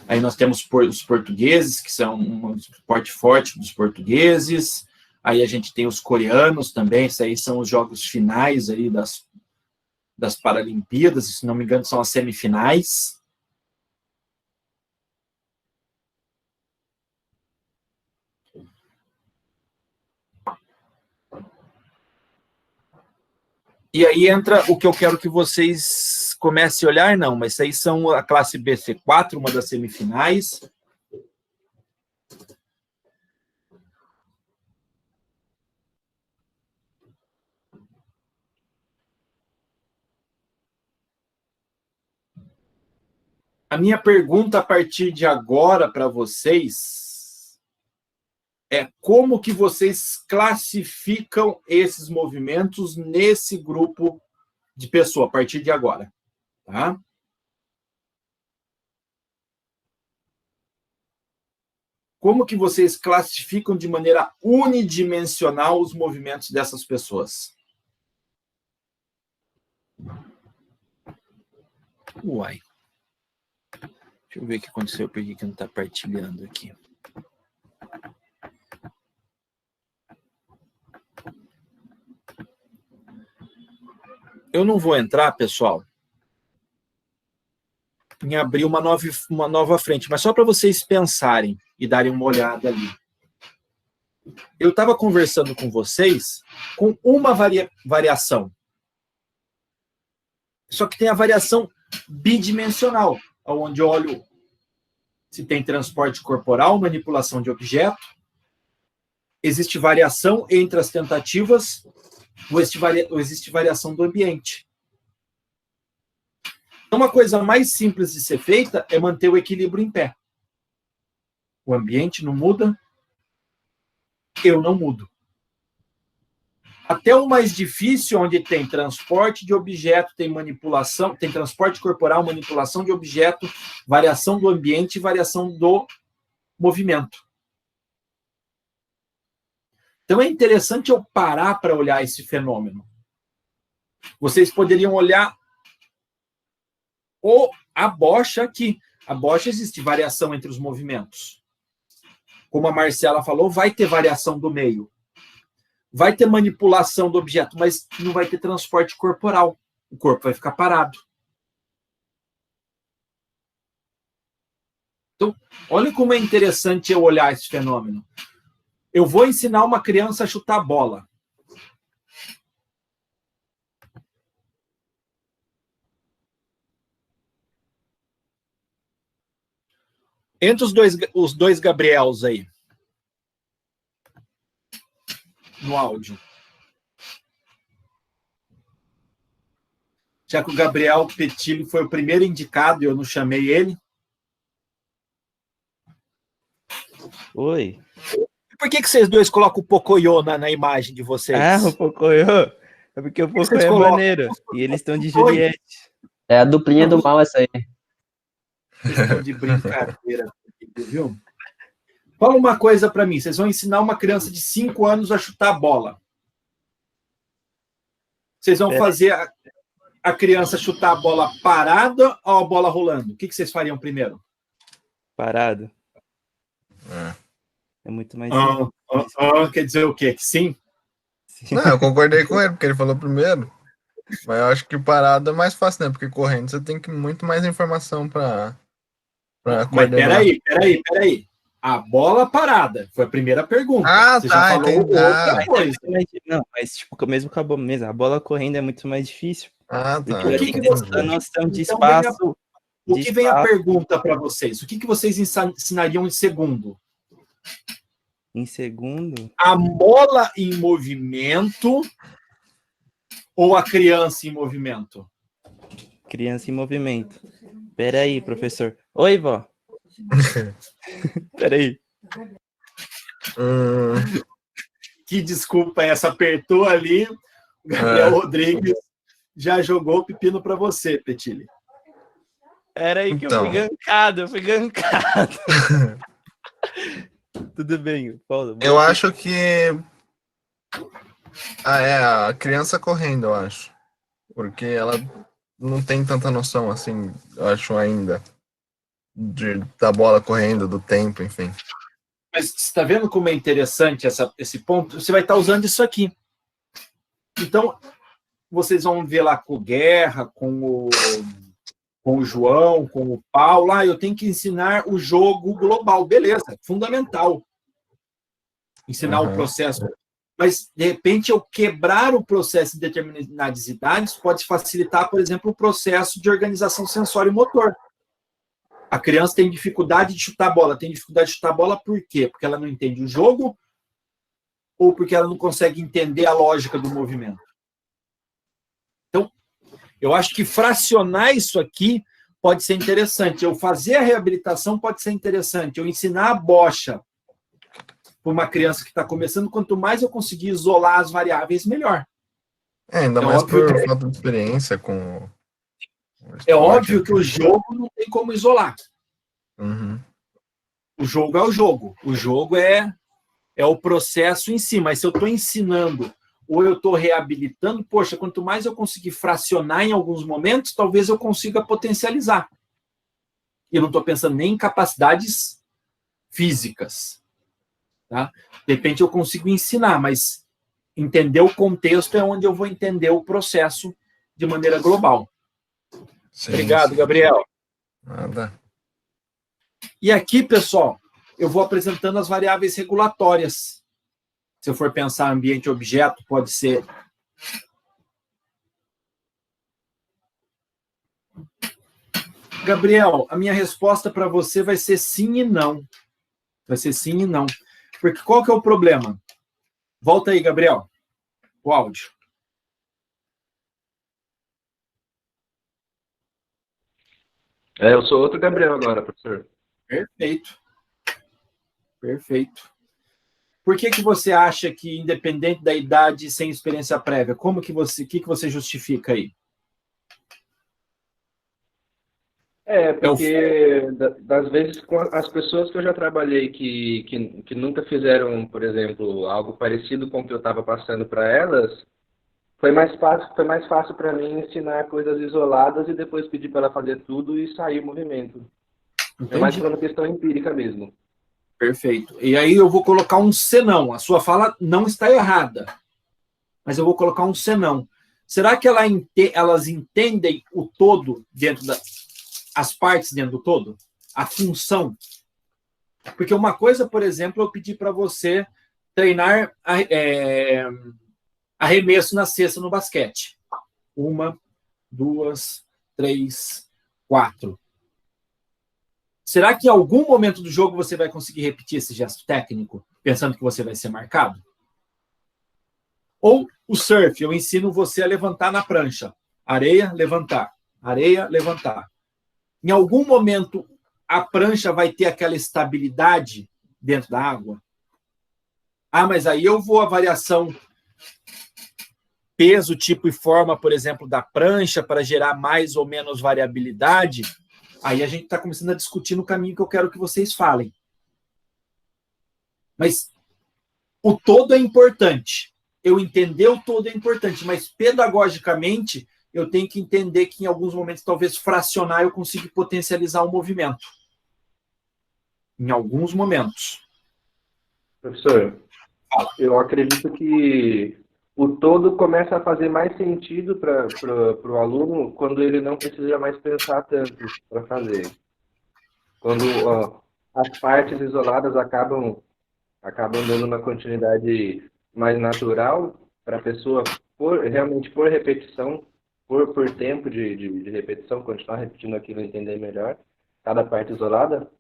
Aí nós temos os portugueses, que são um esporte forte dos portugueses. Aí a gente tem os coreanos também, esses aí são os jogos finais aí das Paralimpíadas, se não me engano, são as semifinais. E aí entra o que eu quero que vocês comecem a olhar, não, mas isso aí são a classe BC4, uma das semifinais. A minha pergunta a partir de agora para vocês é como que vocês classificam esses movimentos nesse grupo de pessoa a partir de agora, tá? Como que vocês classificam de maneira unidimensional os movimentos dessas pessoas? Uai. Deixa eu ver o que aconteceu, por que não está partilhando aqui. Eu não vou entrar, pessoal, em abrir uma nova frente, mas só para vocês pensarem e darem uma olhada ali. Eu estava conversando com vocês com uma variação. Só que tem a variação bidimensional, onde eu olho se tem transporte corporal, manipulação de objeto, existe variação entre as tentativas, ou existe variação do ambiente. Então, uma coisa mais simples de ser feita é manter o equilíbrio em pé. O ambiente não muda, eu não mudo. Até o mais difícil, onde tem transporte de objeto, tem manipulação, tem transporte corporal, manipulação de objeto, variação do ambiente e variação do movimento. Então, é interessante eu parar para olhar esse fenômeno. Vocês poderiam olhar a bocha aqui. A bocha existe variação entre os movimentos. Como a Marcela falou, vai ter variação do meio. Vai ter manipulação do objeto, mas não vai ter transporte corporal. O corpo vai ficar parado. Então, olha como é interessante eu olhar esse fenômeno. Eu vou ensinar uma criança a chutar bola. Entre os dois Gabriels aí, no áudio. Já que o Gabriel Petilli foi o primeiro indicado e eu não chamei ele. Oi. Por que vocês dois colocam o Pocoyo na imagem de vocês? Ah, o Pocoyo. É porque o Pocoyo é maneiro. E eles estão de Juliette. É a duplinha do mal essa aí. Estão de brincadeira, viu? Fala uma coisa para mim. Vocês vão ensinar uma criança de 5 anos a chutar a bola. Vocês vão fazer a criança chutar a bola parada ou a bola rolando? O que vocês fariam primeiro? Parado. É muito mais quer dizer o quê? Que sim? Não, eu concordei com ele, porque ele falou primeiro. Mas eu acho que parado é mais fácil, né? Porque correndo você tem muito mais informação para coordenar. Mas peraí. A bola parada foi a primeira pergunta. Você já falou outra coisa. Não, mas tipo, mesmo com a bola mesmo. A bola correndo é muito mais difícil. Tá. Porque tem que ter essa noção de espaço. O que vem a pergunta para vocês? O que vocês ensinariam em segundo? Em segundo? A bola em movimento ou a criança em movimento? Criança em movimento. Peraí, professor. Oi, vó. Peraí. Que desculpa essa, apertou ali. O Gabriel Rodrigues já jogou o pepino para você, Petilli. Peraí que eu fui gankado. Tudo bem, Paulo. Eu acho que a criança correndo, eu acho. Porque ela não tem tanta noção, assim, eu acho ainda, da bola correndo, do tempo, enfim. Mas você está vendo como é interessante esse ponto? Você vai estar usando isso aqui. Então, vocês vão ver lá com o Guerra, com o João, com o Paulo. Eu tenho que ensinar o jogo global. Beleza, fundamental. Ensinar o processo. Mas, de repente, eu quebrar o processo em determinadas idades pode facilitar, por exemplo, o processo de organização sensório-motor. A criança tem dificuldade de chutar a bola. Tem dificuldade de chutar a bola por quê? Porque ela não entende o jogo ou porque ela não consegue entender a lógica do movimento? Então, eu acho que fracionar isso aqui pode ser interessante. Eu fazer a reabilitação pode ser interessante. Eu ensinar a bocha para uma criança que está começando, quanto mais eu conseguir isolar as variáveis, melhor. Ainda mais por falta de experiência com... É óbvio que o jogo não tem como isolar. O jogo é o jogo. O jogo é o processo em si. Mas se eu estou ensinando ou eu estou reabilitando, poxa, quanto mais eu conseguir fracionar em alguns momentos, talvez eu consiga potencializar. E eu não estou pensando nem em capacidades físicas. Tá? De repente eu consigo ensinar, mas entender o contexto é onde eu vou entender o processo de maneira global. Sim, Obrigado, Gabriel. Nada. E aqui, pessoal, eu vou apresentando as variáveis regulatórias. Se eu for pensar ambiente-objeto, pode ser... Gabriel, a minha resposta para você vai ser sim e não. Vai ser sim e não. Porque qual que é o problema? Volta aí, Gabriel. O áudio. Eu sou outro Gabriel agora, professor. Perfeito. Perfeito. Por que você acha que, independente da idade, sem experiência prévia, o que você justifica aí? Porque das vezes com as pessoas que eu já trabalhei que nunca fizeram, por exemplo, algo parecido com o que eu estava passando para elas, Foi mais fácil para mim ensinar coisas isoladas e depois pedir para ela fazer tudo e sair o movimento. É mais Entendi. uma questão empírica mesmo. Perfeito. E aí eu vou colocar um senão. A sua fala não está errada, mas eu vou colocar um senão. Será que elas entendem o todo dentro as partes dentro do todo? A função? Porque uma coisa, por exemplo, eu pedi para você treinar arremesso na cesta no basquete. 1, 2, 3, 4. Será que em algum momento do jogo você vai conseguir repetir esse gesto técnico, pensando que você vai ser marcado? Ou o surf, eu ensino você a levantar na prancha. Areia, levantar. Areia, levantar. Em algum momento, a prancha vai ter aquela estabilidade dentro da água? Ah, mas aí eu vou a variação peso, tipo e forma, por exemplo, da prancha para gerar mais ou menos variabilidade. Aí a gente está começando a discutir no caminho que eu quero que vocês falem. Mas o todo é importante. Eu entender o todo é importante, mas pedagogicamente eu tenho que entender que em alguns momentos, talvez fracionar, eu consiga potencializar o movimento. Em alguns momentos. Professor, eu acredito que o todo começa a fazer mais sentido para o aluno quando ele não precisa mais pensar tanto para fazer. Quando as partes isoladas acabam dando uma continuidade mais natural para a pessoa realmente por repetição, por tempo de repetição, continuar repetindo aquilo e entender melhor cada parte isolada.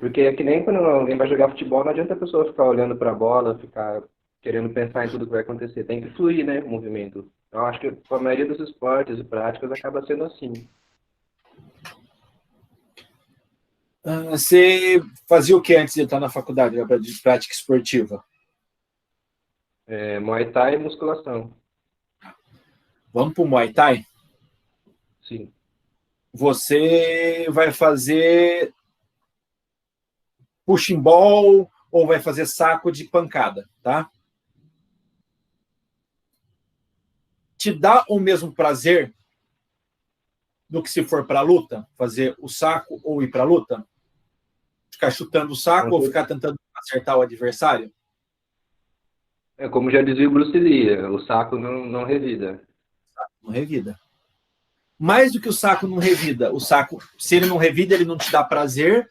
Porque é que nem quando alguém vai jogar futebol, não adianta a pessoa ficar olhando para a bola, ficar querendo pensar em tudo que vai acontecer. Tem que fluir, né, o movimento. Eu acho que a maioria dos esportes e práticas acaba sendo assim. Você fazia o que antes de entrar na faculdade de prática esportiva? Muay Thai e musculação. Vamos para o Muay Thai? Sim. Você vai fazer pushing ball ou vai fazer saco de pancada, tá? Te dá o mesmo prazer do que se for para a luta? Fazer o saco ou ir para a luta? Ficar chutando o saco ou ficar tentando acertar o adversário? É como já dizia o Bruce Lee, o saco não revida. Não revida. Mais do que o saco não revida, o saco, se ele não revida, ele não te dá prazer.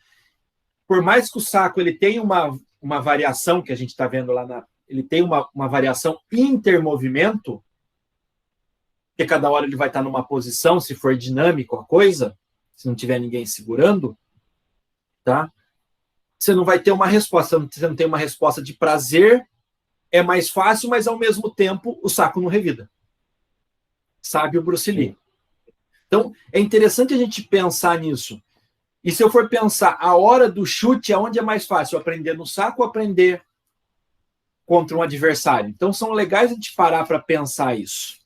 Por mais que o saco ele tenha uma variação, que a gente está vendo lá, ele tem uma variação intermovimento, porque cada hora ele vai estar numa posição, se for dinâmico a coisa, se não tiver ninguém segurando, tá? Você não vai ter uma resposta, você não tem uma resposta de prazer, é mais fácil, mas ao mesmo tempo o saco não revida. Sabe o Bruce Lee. Então, é interessante a gente pensar nisso. E se eu for pensar a hora do chute, aonde é mais fácil? Aprender no saco ou aprender contra um adversário? Então, são legais a gente parar para pensar isso.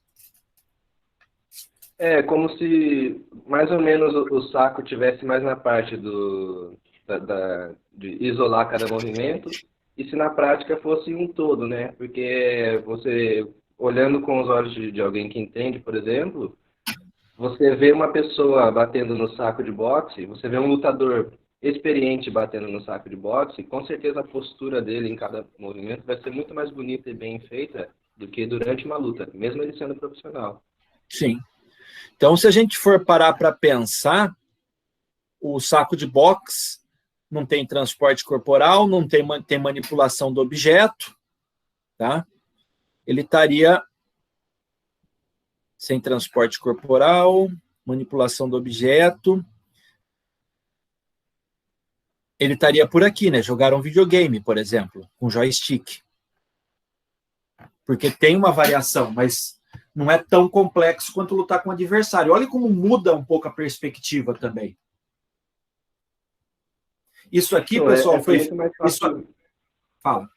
É como se mais ou menos o saco tivesse mais na parte de isolar cada movimento, e se na prática fosse um todo, né? Porque você, olhando com os olhos de alguém que entende, por exemplo, você vê uma pessoa batendo no saco de boxe, você vê um lutador experiente batendo no saco de boxe, com certeza a postura dele em cada movimento vai ser muito mais bonita e bem feita do que durante uma luta, mesmo ele sendo profissional. Sim. Então, se a gente for parar para pensar, o saco de boxe não tem transporte corporal, não tem manipulação do objeto, tá? Ele estaria sem transporte corporal, manipulação do objeto. Ele estaria por aqui, né? Jogar um videogame, por exemplo, com joystick. Porque tem uma variação, mas não é tão complexo quanto lutar com o adversário. Olha como muda um pouco a perspectiva também. Isso aqui, pessoal, foi... Fala.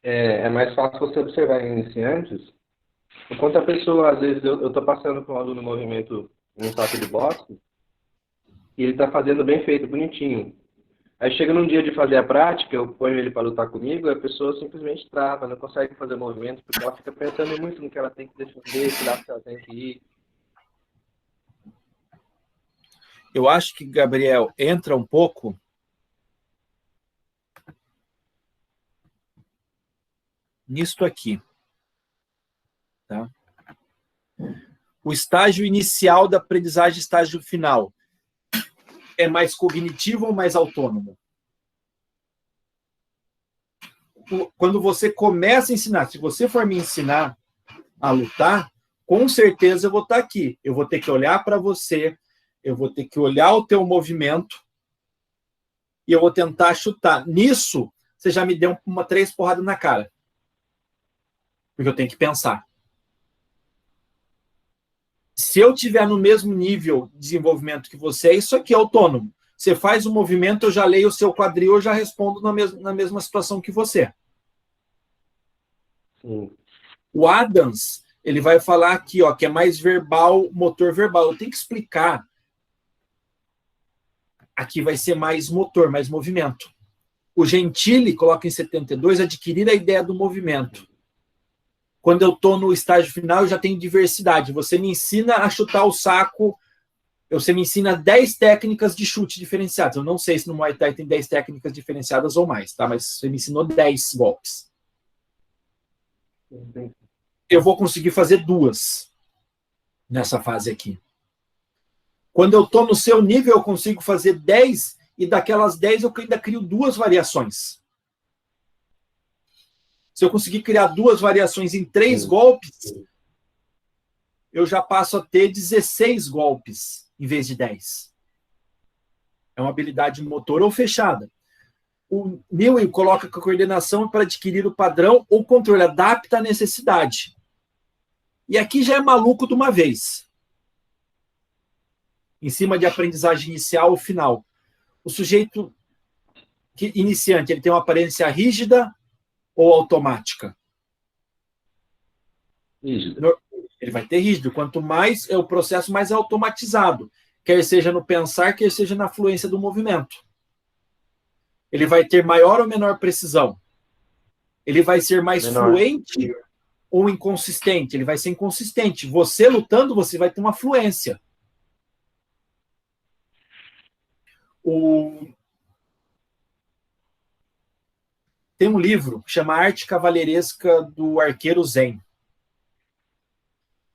É mais fácil você observar em iniciantes. Enquanto a pessoa, às vezes, eu estou passando com um aluno no movimento um saco de boxe, e ele está fazendo bem feito, bonitinho. Aí chega num dia de fazer a prática, eu ponho ele para lutar comigo, a pessoa simplesmente trava, não consegue fazer movimento, porque ela fica pensando muito no que ela tem que defender, que lado que ela tem que ir. Eu acho que, Gabriel, entra um pouco nisto aqui. Tá? O estágio inicial da aprendizagem, estágio final, é mais cognitivo ou mais autônomo? Quando você começa a ensinar, se você for me ensinar a lutar, com certeza eu vou estar aqui. Eu vou ter que olhar para você, eu vou ter que olhar o teu movimento e eu vou tentar chutar. Nisso, você já me deu 3 porradas na cara. Porque eu tenho que pensar. Se eu tiver no mesmo nível de desenvolvimento que você, isso aqui é autônomo. Você faz o movimento, eu já leio o seu quadril, eu já respondo na mesma situação que você. Sim. O Adams, ele vai falar aqui, ó, que é mais verbal, motor verbal. Eu tenho que explicar. Aqui vai ser mais motor, mais movimento. O Gentili coloca em 72, adquirir a ideia do movimento. Quando eu estou no estágio final, eu já tenho diversidade. Você me ensina a chutar o saco, você me ensina 10 técnicas de chute diferenciadas. Eu não sei se no Muay Thai tem 10 técnicas diferenciadas ou mais, tá? Mas você me ensinou 10 golpes. Eu vou conseguir fazer 2 nessa fase aqui. Quando eu estou no seu nível, eu consigo fazer 10, e daquelas 10 eu ainda crio 2 variações. Se eu conseguir criar 2 variações em 3 golpes, eu já passo a ter 16 golpes em vez de 10. É uma habilidade motor ou fechada. O Newell coloca que a coordenação é para adquirir o padrão ou controle, adapta à necessidade. E aqui já é maluco de uma vez. Em cima de aprendizagem inicial ou final. O sujeito iniciante, ele tem uma aparência rígida ou automática? Rígido. Ele vai ter rígido. Quanto mais é o processo, mais é automatizado. Quer seja no pensar, quer seja na fluência do movimento. Ele vai ter maior ou menor precisão? Ele vai ser mais fluente ou inconsistente? Ele vai ser inconsistente. Você lutando, você vai ter uma fluência. Tem um livro que chama Arte Cavaleiresca do Arqueiro Zen.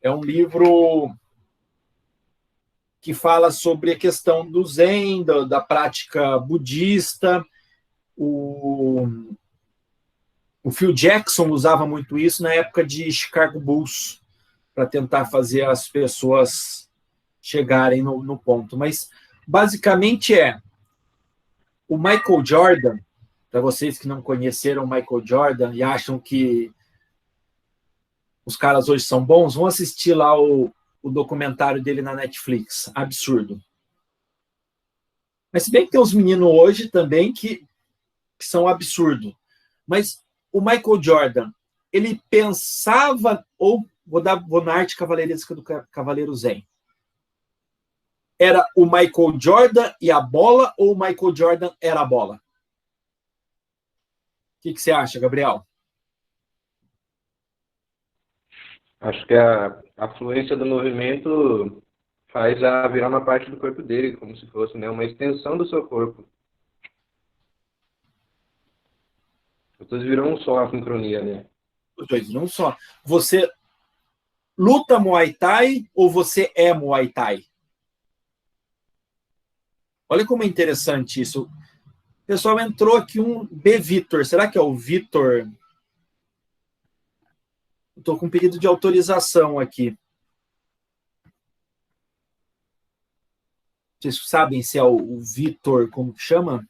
É um livro que fala sobre a questão do Zen, da prática budista. O Phil Jackson usava muito isso na época de Chicago Bulls, para tentar fazer as pessoas chegarem no ponto. Mas, basicamente, o Michael Jordan. Para vocês que não conheceram Michael Jordan e acham que os caras hoje são bons, vão assistir lá o documentário dele na Netflix. Absurdo. Mas se bem que tem uns meninos hoje também que são absurdos. Mas o Michael Jordan, ele pensava, ou vou na arte cavaleiresca do Cavaleiro Zen. Era o Michael Jordan e a bola, ou o Michael Jordan era a bola? O que você acha, Gabriel? Acho que a fluência do movimento faz virar uma parte do corpo dele, como se fosse, né, uma extensão do seu corpo. Os dois viram um só, a sincronia, né? Os dois viram um só. Você luta Muay Thai ou você é Muay Thai? Olha como é interessante isso. Pessoal, entrou aqui um B. Vitor. Será que é o Vitor? Estou com um pedido de autorização aqui. Vocês sabem se é o Vitor, como que chama?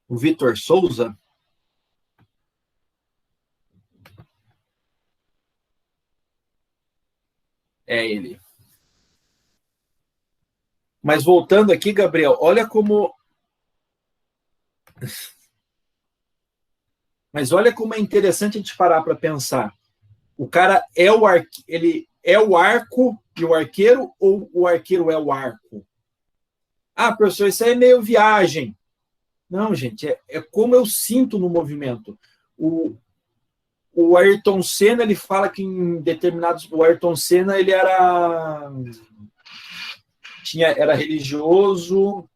O Vitor Souza? É ele. Mas voltando aqui, Gabriel, olha como... Mas olha como é interessante a gente parar para pensar. O cara é ele é o arco e o arqueiro, ou o arqueiro é o arco? Ah, professor, isso aí é meio viagem. Não, gente, é como eu sinto no movimento. O Ayrton Senna, ele fala que em determinados... O Ayrton Senna, ele era religioso,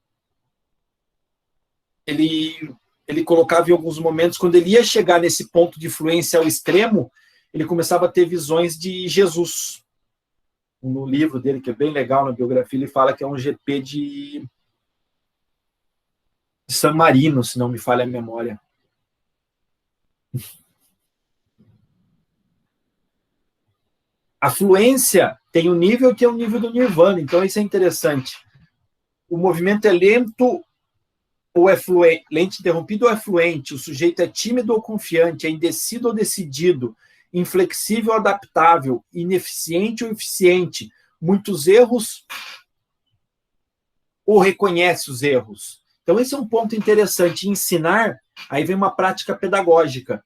ele colocava em alguns momentos, quando ele ia chegar nesse ponto de fluência ao extremo, ele começava a ter visões de Jesus. No livro dele, que é bem legal, na biografia, ele fala que é um GP de San Marino, se não me falha a memória. A fluência tem um nível que é o nível do Nirvana, então isso é interessante. O movimento é lento ou é fluente, lento interrompido ou é fluente, o sujeito é tímido ou confiante, é indeciso ou decidido, inflexível ou adaptável, ineficiente ou eficiente, muitos erros ou reconhece os erros. Então esse é um ponto interessante, ensinar, aí vem uma prática pedagógica.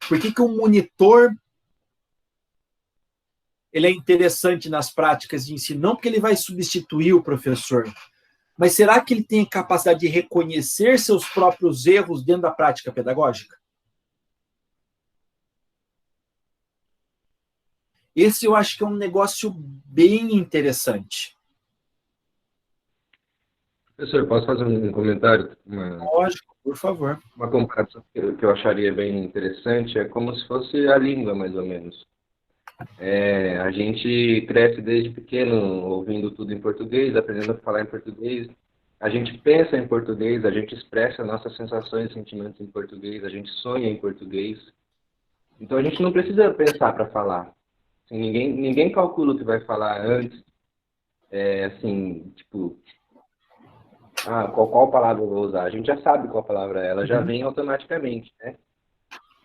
Por que um monitor ele é interessante nas práticas de ensino? Não porque ele vai substituir o professor, mas será que ele tem capacidade de reconhecer seus próprios erros dentro da prática pedagógica? Esse eu acho que é um negócio bem interessante. Professor, posso fazer um comentário? Lógico, por favor. Uma comparação que eu acharia bem interessante é como se fosse a língua, mais ou menos. A gente cresce desde pequeno ouvindo tudo em português, aprendendo a falar em português. A gente pensa em português, a gente expressa nossas sensações e sentimentos em português, a gente sonha em português. Então a gente não precisa pensar para falar. Assim, ninguém calcula o que vai falar antes. Assim, tipo, qual palavra eu vou usar? A gente já sabe qual palavra é, ela já vem automaticamente, né?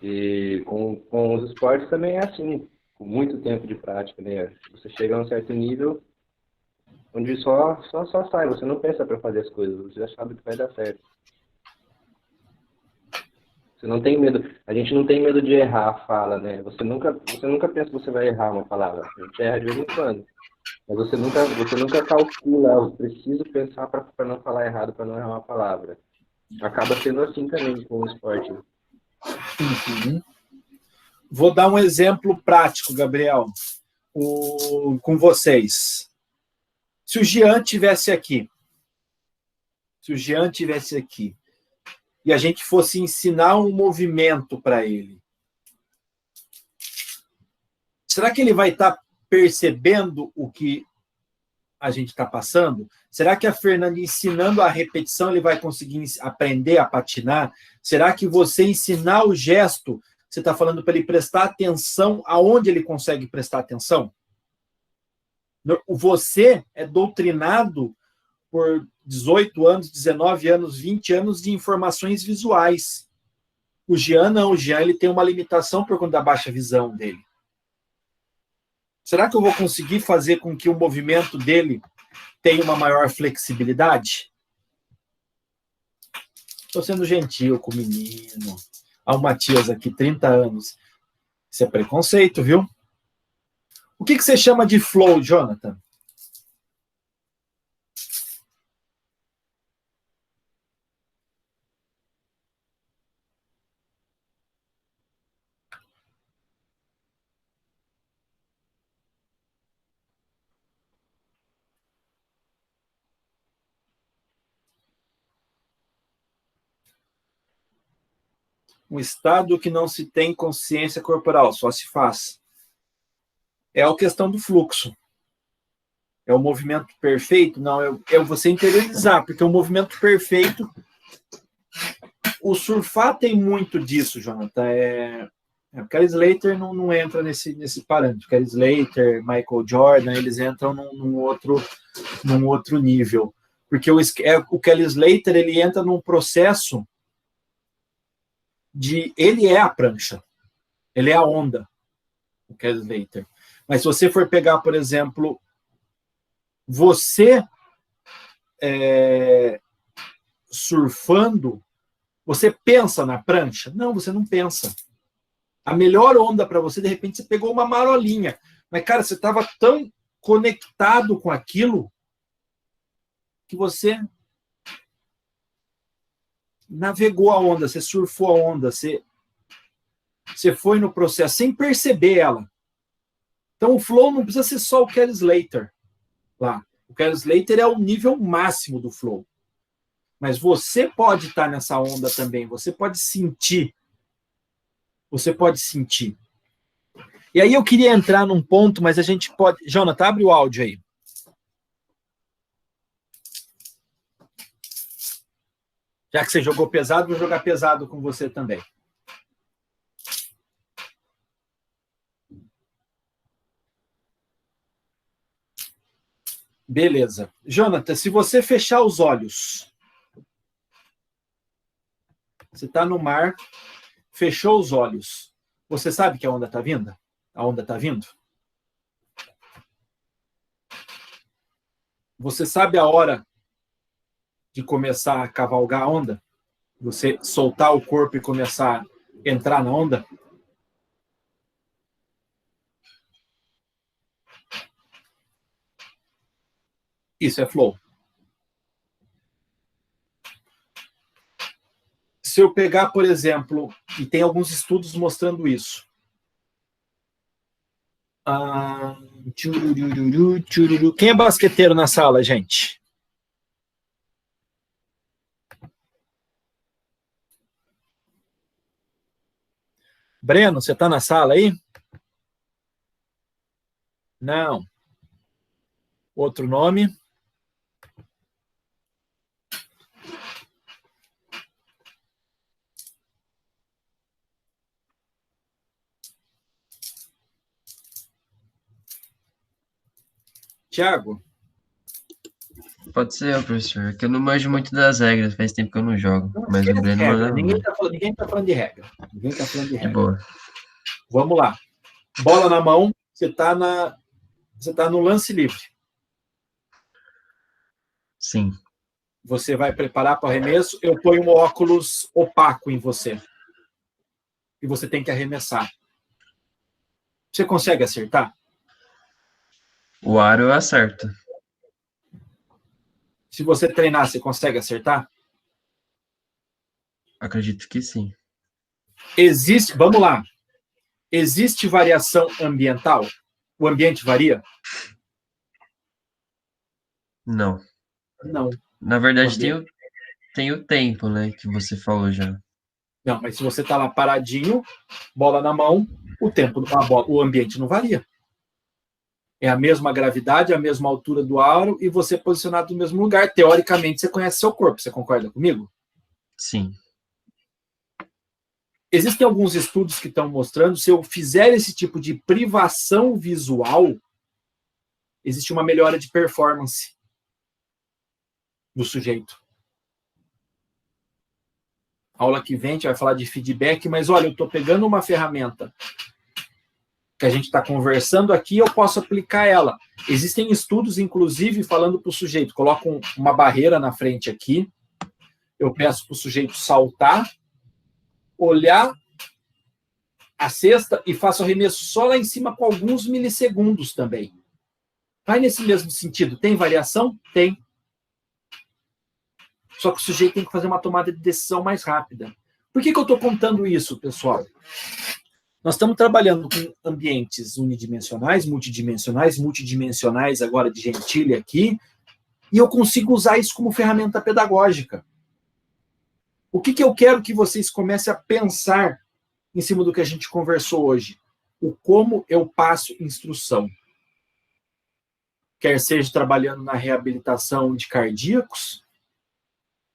E com os esportes também é assim. Com muito tempo de prática, né? Você chega a um certo nível onde só sai, você não pensa para fazer as coisas, você já sabe que vai dar certo. Você não tem medo, a gente não tem medo de errar a fala, né? Você nunca pensa que você vai errar uma palavra, a gente erra de vez em quando. Mas você nunca calcula, eu preciso pensar para não falar errado, para não errar uma palavra. Acaba sendo assim também com o esporte. Uhum. Vou dar um exemplo prático, Gabriel, com vocês. Se o Jean estivesse aqui, e a gente fosse ensinar um movimento para ele, será que ele vai estar percebendo o que a gente está passando? Será que a Fernanda, ensinando a repetição, ele vai conseguir aprender a patinar? Será que você ensinar o gesto, você está falando para ele prestar atenção aonde ele consegue prestar atenção? Você é doutrinado por 18 anos, 19 anos, 20 anos de informações visuais. O Jean não, o Jean ele tem uma limitação por conta da baixa visão dele. Será que eu vou conseguir fazer com que o movimento dele tenha uma maior flexibilidade? Estou sendo gentil com o menino. Há o Matias aqui, 30 anos. Isso é preconceito, viu? O que você chama de flow, Jonathan? Um estado que não se tem consciência corporal, só se faz. É a questão do fluxo. É o movimento perfeito? Não, é você interiorizar, porque o movimento perfeito... O surfar tem muito disso, Jonathan. O Kelly Slater não entra nesse parâmetro. Kelly Slater, Michael Jordan, eles entram num outro nível. Porque o Kelly Slater, ele entra num processo ele é a prancha, ele é a onda, o Kelly Slater. Mas se você for pegar, por exemplo, você surfando, você pensa na prancha? Não, você não pensa. A melhor onda para você, de repente, você pegou uma marolinha. Mas, cara, você estava tão conectado com aquilo que você navegou a onda, você surfou a onda, você foi no processo sem perceber ela. Então, o flow não precisa ser só o Kelly Slater lá. O Kelly Slater é o nível máximo do flow. Mas você pode estar nessa onda também, você pode sentir. Você pode sentir. E aí eu queria entrar num ponto, mas a gente pode... Jonathan, abre o áudio aí. Já que você jogou pesado, vou jogar pesado com você também. Beleza. Jonathan, se você fechar os olhos, você está no mar, fechou os olhos, você sabe que a onda está vindo? A onda está vindo? Você sabe a hora de começar a cavalgar a onda? Você soltar o corpo e começar a entrar na onda? Isso é flow. Se eu pegar, por exemplo, e tem alguns estudos mostrando isso. Quem é basqueteiro na sala, gente? Breno, você está na sala aí? Não. Outro nome? Tiago? Pode ser, professor. É que eu não manjo muito das regras, faz tempo que eu não jogo. Mas o Breno manda. Ninguém está falando de regra. Ninguém está falando de regra. De boa. Vamos lá. Bola na mão, você está no lance livre. Sim. Você vai preparar para o arremesso, eu ponho um óculos opaco em você. E você tem que arremessar. Você consegue acertar? O aro eu acerto. Se você treinar, você consegue acertar? Acredito que sim. Vamos lá. Existe variação ambiental? O ambiente varia? Não. Não. Na verdade, tem o tempo, né, que você falou já. Não, mas se você está lá paradinho, bola na mão, o ambiente não varia. É a mesma gravidade, a mesma altura do aro e você posicionado no mesmo lugar. Teoricamente, você conhece seu corpo. Você concorda comigo? Sim. Existem alguns estudos que estão mostrando, se eu fizer esse tipo de privação visual, existe uma melhora de performance do sujeito. A aula que vem a gente vai falar de feedback, mas olha, eu estou pegando uma ferramenta que a gente está conversando aqui, eu posso aplicar ela. Existem estudos, inclusive, falando para o sujeito, coloco uma barreira na frente aqui, eu peço para o sujeito saltar, olhar a cesta e faço arremesso só lá em cima com alguns milissegundos também. Vai nesse mesmo sentido. Tem variação? Tem. Só que o sujeito tem que fazer uma tomada de decisão mais rápida. Por que eu estou contando isso, pessoal? Nós estamos trabalhando com ambientes unidimensionais, multidimensionais agora de Gentile aqui, e eu consigo usar isso como ferramenta pedagógica. O que eu quero que vocês comecem a pensar em cima do que a gente conversou hoje? O como eu passo instrução. Quer seja trabalhando na reabilitação de cardíacos,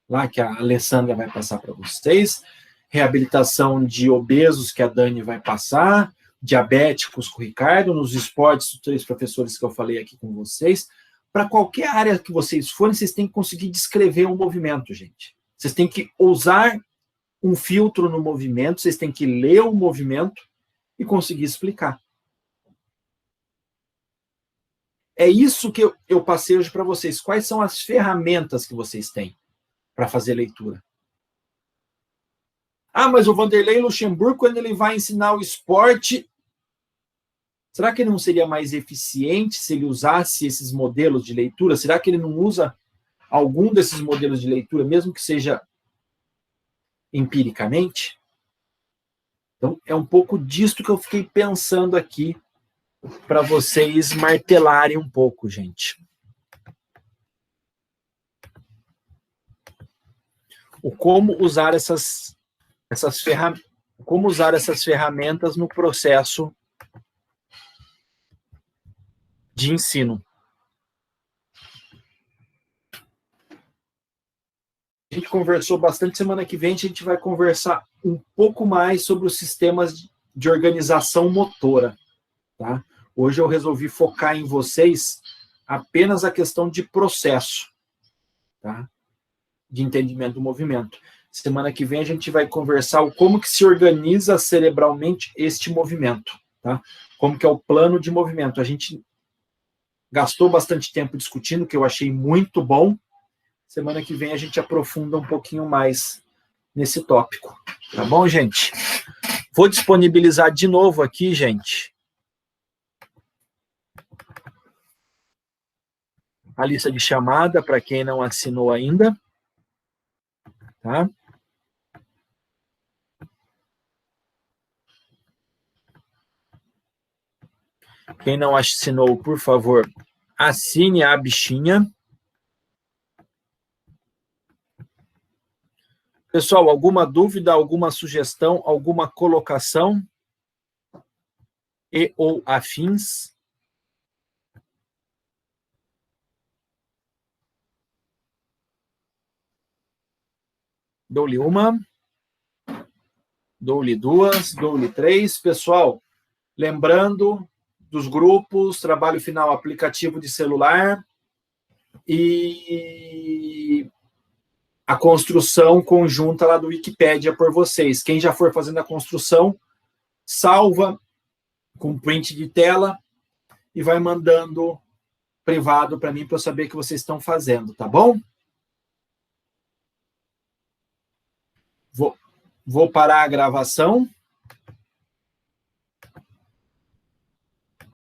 lá que a Alessandra vai passar para vocês, reabilitação de obesos que a Dani vai passar, diabéticos com o Ricardo, nos esportes, os 3 professores que eu falei aqui com vocês. Para qualquer área que vocês forem, vocês têm que conseguir descrever um movimento, gente. Vocês têm que usar um filtro no movimento, vocês têm que ler o movimento e conseguir explicar. É isso que eu passei hoje para vocês. Quais são as ferramentas que vocês têm para fazer leitura? Ah, mas o Vanderlei Luxemburgo, quando ele vai ensinar o esporte, Será que ele não seria mais eficiente se ele usasse esses modelos de leitura? Será que ele não usa algum desses modelos de leitura, mesmo que seja empiricamente? Então, é um pouco disso que eu fiquei pensando aqui para vocês martelarem um pouco, gente. O como usar essas ferramentas no processo de ensino. A gente conversou bastante, semana que vem a gente vai conversar um pouco mais sobre os sistemas de organização motora, tá? Hoje eu resolvi focar em vocês apenas a questão de processo, tá? De entendimento do movimento. Semana que vem a gente vai conversar o como que se organiza cerebralmente este movimento, tá? Como que é o plano de movimento. A gente gastou bastante tempo discutindo, que eu achei muito bom. Semana que vem a gente aprofunda um pouquinho mais nesse tópico. Tá bom, gente? Vou disponibilizar de novo aqui, gente, a lista de chamada para quem não assinou ainda. Tá? Quem não assinou, por favor, assine a bichinha. Pessoal, alguma dúvida, alguma sugestão, alguma colocação e ou afins? Dou-lhe uma, dou-lhe duas, dou-lhe três. Pessoal, lembrando dos grupos, trabalho final aplicativo de celular e a construção conjunta lá do Wikipédia por vocês. Quem já for fazendo a construção, salva com print de tela e vai mandando privado para mim para eu saber que vocês estão fazendo, tá bom? Vou parar a gravação.